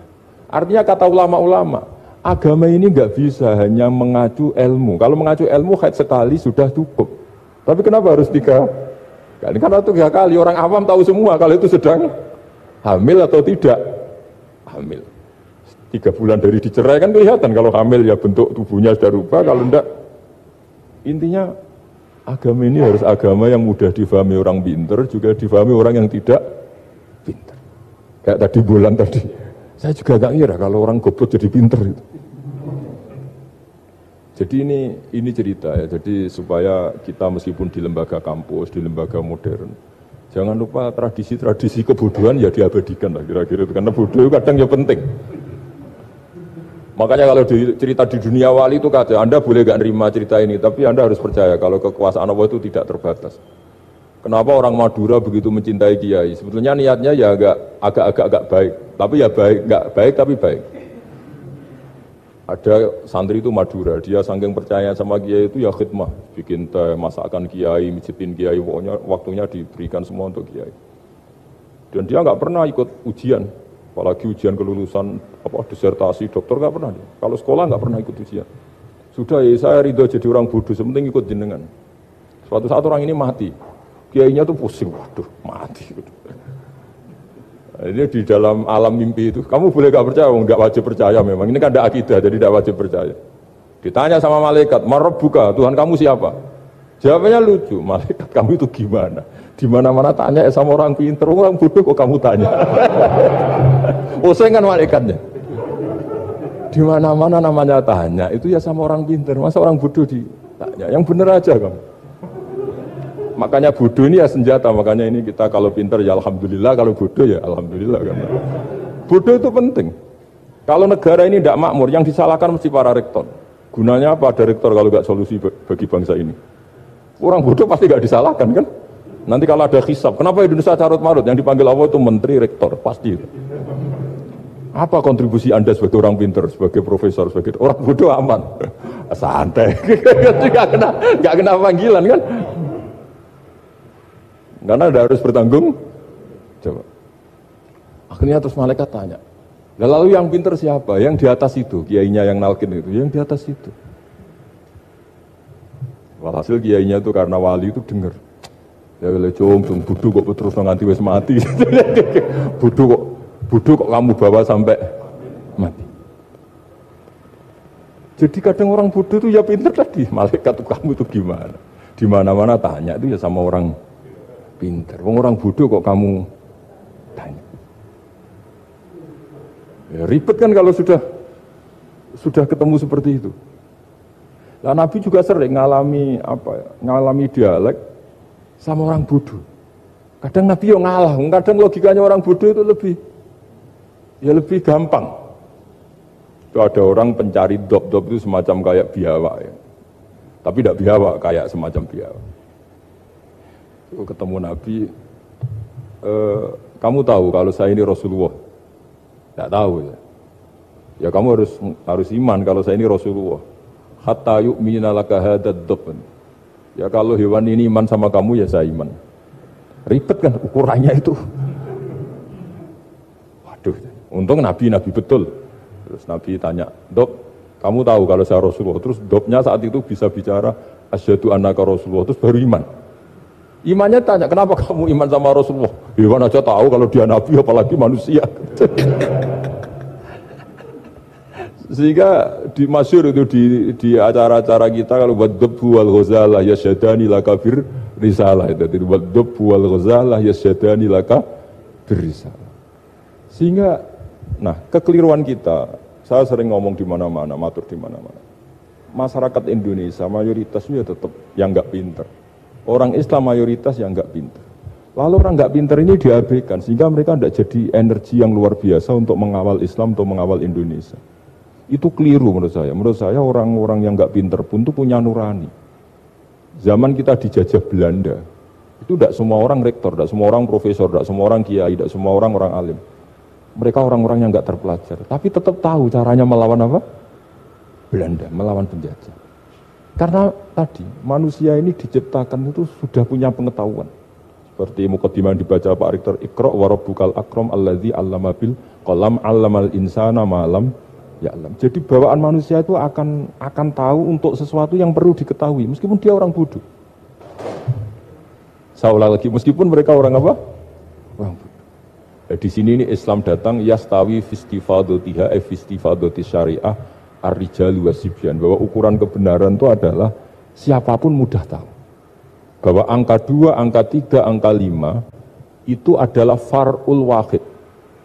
C: Artinya kata ulama-ulama, agama ini enggak bisa hanya mengacu ilmu. Kalau mengacu ilmu haid sekali sudah cukup. Tapi kenapa harus 3 kali? Karena 3 kali orang awam tahu semua kalau itu sedang hamil atau tidak hamil. 3 bulan dari dicerai kan kelihatan kalau hamil ya bentuk tubuhnya sudah rubah, kalau enggak. Intinya agama ini harus agama yang mudah difahami orang pinter, juga difahami orang yang tidak pinter. Kayak tadi bulan tadi, saya juga gak ngira kalau orang goblok jadi pinter itu. Jadi ini cerita ya, jadi supaya kita meskipun di lembaga kampus, di lembaga modern, Jangan lupa tradisi-tradisi kebodohan ya diabadikan lah kira-kira itu. Karena bodoh kadang ya penting. Makanya kalau cerita di dunia wali itu kata, Anda boleh gak nerima cerita ini, tapi Anda harus percaya kalau kekuasaan Allah itu tidak terbatas. Kenapa orang Madura begitu mencintai kiai? Sebetulnya niatnya ya agak baik, tapi ya baik, nggak baik tapi baik. Ada santri itu Madura, dia saking percaya sama kiai itu ya khidmah, bikin teh, masakan kiai, mijitin kiai, pokoknya waktunya diberikan semua untuk kiai. Dan dia nggak pernah ikut ujian, apalagi ujian kelulusan disertasi dokter nggak pernah dia. Kalau sekolah nggak pernah ikut ujian. Sudah ya saya ridho jadi orang bodoh, sementing ikut jenengan. Suatu saat orang ini mati, kiainya tuh pusing, waduh mati. Ini di dalam alam mimpi itu, kamu boleh gak percaya, nggak wajib percaya memang. Ini kan ada akidah, jadi tidak wajib percaya. Ditanya sama malaikat, Marabbuka, Tuhan kamu siapa? Jawabannya lucu, malaikat kamu itu gimana? Di mana-mana tanya sama orang pinter, orang bodoh kok kamu tanya? Pusing kan malaikatnya. Di mana-mana namanya tanya, itu ya sama orang pinter, masa orang bodoh ditanya? Yang bener aja kamu. Makanya bodoh ini ya senjata, makanya ini kita kalau pinter ya alhamdulillah, kalau bodoh ya alhamdulillah. Karena bodoh itu penting. Kalau negara ini tidak makmur, yang disalahkan mesti para rektor. Gunanya apa ada rektor kalau nggak solusi bagi bangsa ini? Orang bodoh pasti nggak disalahkan kan? Nanti kalau ada hisab, kenapa Indonesia carut marut? Yang dipanggil Allah itu menteri, rektor, pasti. Apa kontribusi Anda sebagai orang pinter, sebagai profesor, sebagai orang bodoh aman? Santai, nggak kena panggilan kan? Karena Anda harus bertanggung jawab. Akhirnya terus malaikat tanya, lalu yang pinter siapa? Yang di atas itu, kiainya yang nalkin itu, yang di atas itu. Walhasil kiainya itu karena wali itu dengar. Ya boleh cung bodoh kok terus nganti wis mati. bodoh kok kamu bawa sampai mati. Jadi kadang orang bodoh itu ya pinter tadi. Malaikat tuh kamu itu gimana? Di mana-mana tanya itu ya sama orang pinter. Orang bodoh kok kamu tanya. Ya, ribet kan kalau sudah ketemu seperti itu. Nah, Nabi juga sering ngalami dialek sama orang bodoh. Kadang Nabi yang ngalah, kadang logikanya orang bodoh itu lebih gampang. Itu ada orang pencari dop itu semacam kayak biawak ya. Tapi tidak biawak, kayak semacam biawak. Ketemu Nabi, kamu tahu kalau saya ini Rasulullah? Tidak tahu ya. Ya kamu harus iman kalau saya ini Rasulullah. Hatta yu'mina laka hadad dobn. Ya kalau hewan ini iman sama kamu ya saya iman. Ribet kan ukurannya itu. Waduh, untung Nabi betul. Terus Nabi tanya, Dop, kamu tahu kalau saya Rasulullah? Terus Dopnya saat itu bisa bicara, asyhadu annaka Rasulullah, terus baru iman. Imannya tanya, kenapa kamu iman sama Rasulullah? Hewan aja tahu kalau dia Nabi, apalagi manusia. Sehingga masyhur itu di acara-acara kita kalau wadabbu wal ghazalah yasyadani laka bir risalah itu wadabbu wal ghazalah yasyadani laka bir risalah. Sehingga kekeliruan kita, saya sering ngomong di mana-mana, matur di mana-mana. Masyarakat Indonesia mayoritasnya tetap yang enggak pinter. Orang Islam mayoritas yang enggak pinter. Lalu orang enggak pinter ini diabaikan sehingga mereka tidak jadi energi yang luar biasa untuk mengawal Islam atau mengawal Indonesia. Itu keliru menurut saya. Menurut saya orang-orang yang nggak pinter pun itu punya nurani. Zaman kita dijajah Belanda, itu tidak semua orang rektor, tidak semua orang profesor, tidak semua orang kiai, tidak semua orang alim. Mereka orang-orang yang nggak terpelajar, tapi tetap tahu caranya melawan apa? Belanda, melawan penjajah. Karena tadi manusia ini diciptakan itu sudah punya pengetahuan. Seperti mukaddimah yang dibaca Pak Rektor, Iqra wa rabbukal akram alladzi 'allama bil qalam 'allamal insana ma lam ya alam. Jadi bawaan manusia itu akan tahu untuk sesuatu yang perlu diketahui meskipun dia orang bodoh. Saya ulang lagi, meskipun mereka orang apa? Orang bodoh. Di sini ini Islam datang yastawi fistifadatiha fistifadati syariah ar-rijalu wasibyan, bahwa ukuran kebenaran itu adalah siapapun mudah tahu. Bahwa angka 2, angka 3, angka 5 itu adalah far'ul wahid,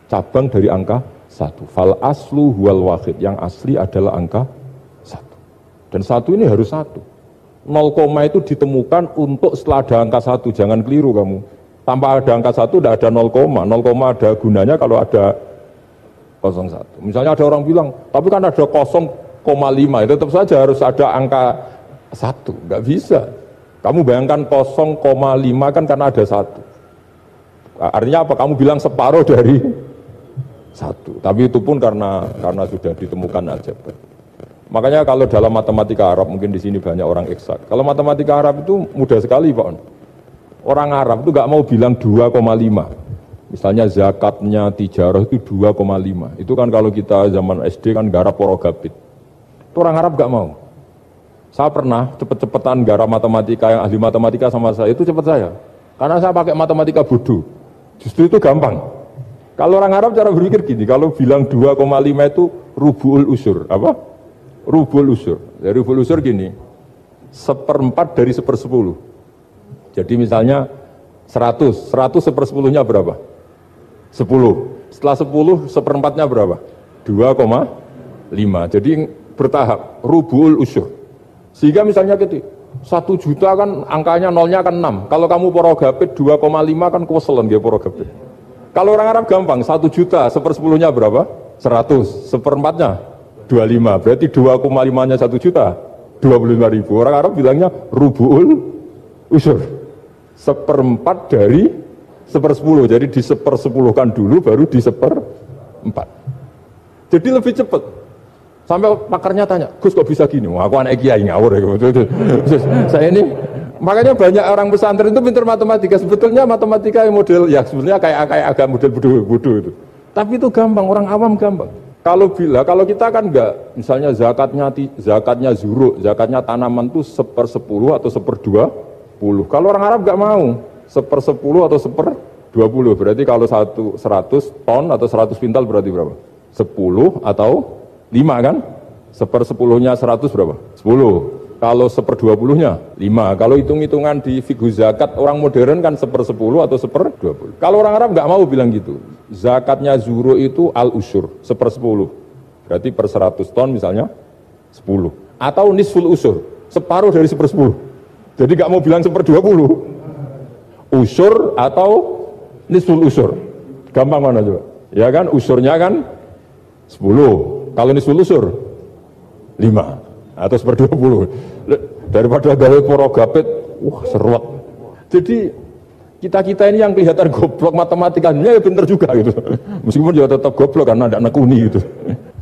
C: cabang dari angka 1. Fal aslu huwal wahid, yang asli adalah angka 1. Dan 1 ini harus 1. 0, itu ditemukan untuk setelah ada angka 1, jangan keliru kamu. Tanpa ada angka 1 tidak ada 0, ada gunanya kalau ada 01. Misalnya ada orang bilang, tapi kan ada 0,5, tetap saja harus ada angka 1, nggak bisa. Kamu bayangkan 0,5 kan karena ada 1. Artinya apa? Kamu bilang separuh dari 1. Tapi itu pun karena sudah ditemukan aljabar. Makanya kalau dalam matematika Arab, mungkin di sini banyak orang eksak. Kalau matematika Arab itu mudah sekali, Pak. Orang Arab itu nggak mau bilang 2,5. Misalnya zakatnya tijarah itu 2,5. Itu kan kalau kita zaman SD kan garap porogabit. Itu orang Arab nggak mau. Saya pernah cepet-cepetan garap matematika, yang ahli matematika sama saya, itu cepet saya. Karena saya pakai matematika bodoh. Justru itu gampang. Kalau orang Arab cara berpikir gini, kalau bilang 2,5 itu rubu'ul usur. Apa? Rubu'ul usur. Dari rubu'ul usur gini, 1/4 dari 1/10. Jadi misalnya 100 1/10-nya berapa? 10. Setelah 10, 1/4-nya berapa? 2,5. Jadi bertahap, rubu'ul usur. Sehingga misalnya gitu, 1 juta kan angkanya nolnya kan 6. Kalau kamu porogabit 2,5 kan keweselan dia porogabit. Kalau orang Arab gampang, 1 juta 1/10-nya berapa? 100. 1/4-nya 25. Berarti 2,5-nya 1 juta 25.000. Orang Arab bilangnya rubu'ul usur. 1/4 dari 1/10. Jadi di 1/10-kan dulu baru di 1/4. Jadi lebih cepat. Sampai pakarnya tanya, Gus kok bisa gini? Wah, aku anak kiai ngawur ya. Saya ini, makanya banyak orang pesantren itu pintar matematika. Sebetulnya matematika yang model, ya sebenarnya kayak agak model bodoh itu. Tapi itu gampang, orang awam gampang. Kalau kita kan enggak, misalnya zakatnya zuruk, zakatnya tanaman itu 1/10 atau 1/20. Kalau orang Arab enggak mau 1/10 atau 1/20. Berarti kalau 100 ton atau 100 pintal berarti berapa? 10 atau 5 kan? 1/10-nya 100 berapa? 10. Kalau 1/20-nya 5. Kalau hitung-hitungan di fikih zakat orang modern kan 1/10 atau 1/20. Kalau orang Arab nggak mau bilang gitu. Zakatnya zuru itu al-usur 1/10. Berarti per 100 ton misalnya 10. Atau nisful usur, separuh dari 1/10. Jadi nggak mau bilang 1/20. Usur atau nisful usur. Gampang mana coba? Ya kan, usurnya kan 10. Kalau nisful usur 5 atau 1/20. Daripada gawe porogabit, wah seruat. Jadi kita ini yang kelihatan goblok matematikanya ya pinter juga gitu. Meskipun dia tetap goblok karena tidak nekuni gitu.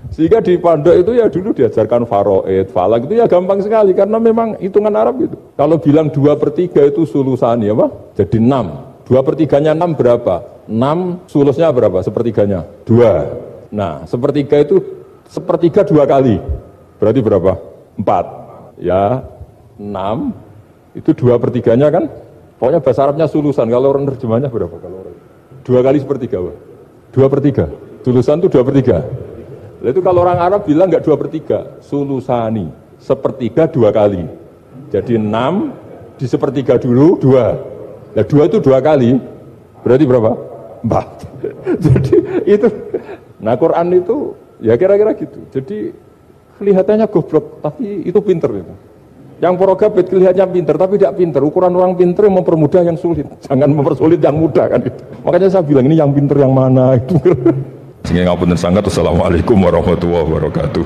C: Sehingga di pondok itu ya dulu diajarkan faraid, falak itu ya gampang sekali karena memang hitungan Arab gitu. Kalau bilang 2/3 itu sulusani apa? Jadi 6. 2/3-nya 6 berapa? 6 sulusnya berapa? Sepertiganya 2. Nah, sepertiga itu sepertiga 2 kali. Berarti berapa? 4. Ya, 6 itu 2/3-nya kan? Pokoknya bahasa Arabnya sulusan. Kalau orang terjemahnya berapa? Kalau orang 2 kali sepertiga, Pak. 2/3. Sulusan itu 2/3. Itu kalau orang Arab bilang enggak 2/3, sulusani. Sepertiga 2 kali. Jadi 6 di sepertiga dulu 2. Nah 2 itu 2 kali. Berarti berapa? 4. Jadi itu. Nah Quran itu ya kira-kira gitu. Jadi kelihatannya goblok, tapi itu pinter itu. Yang porogabit kelihatannya pinter, tapi tidak pinter. Ukuran orang pinter yang mempermudah yang sulit. Jangan mempersulit yang mudah kan itu. Makanya saya bilang ini yang pinter yang mana itu. Sehingga ngapunten sangat. Wassalamualaikum warahmatullahi wabarakatuh.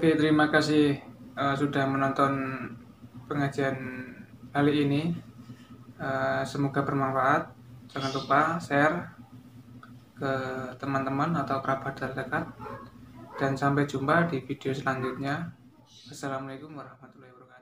A: Oke, terima kasih sudah menonton pengajian kali ini. Semoga bermanfaat. Jangan lupa share ke teman-teman atau kerabat terdekat. Dan sampai jumpa di video selanjutnya. Assalamualaikum warahmatullahi wabarakatuh.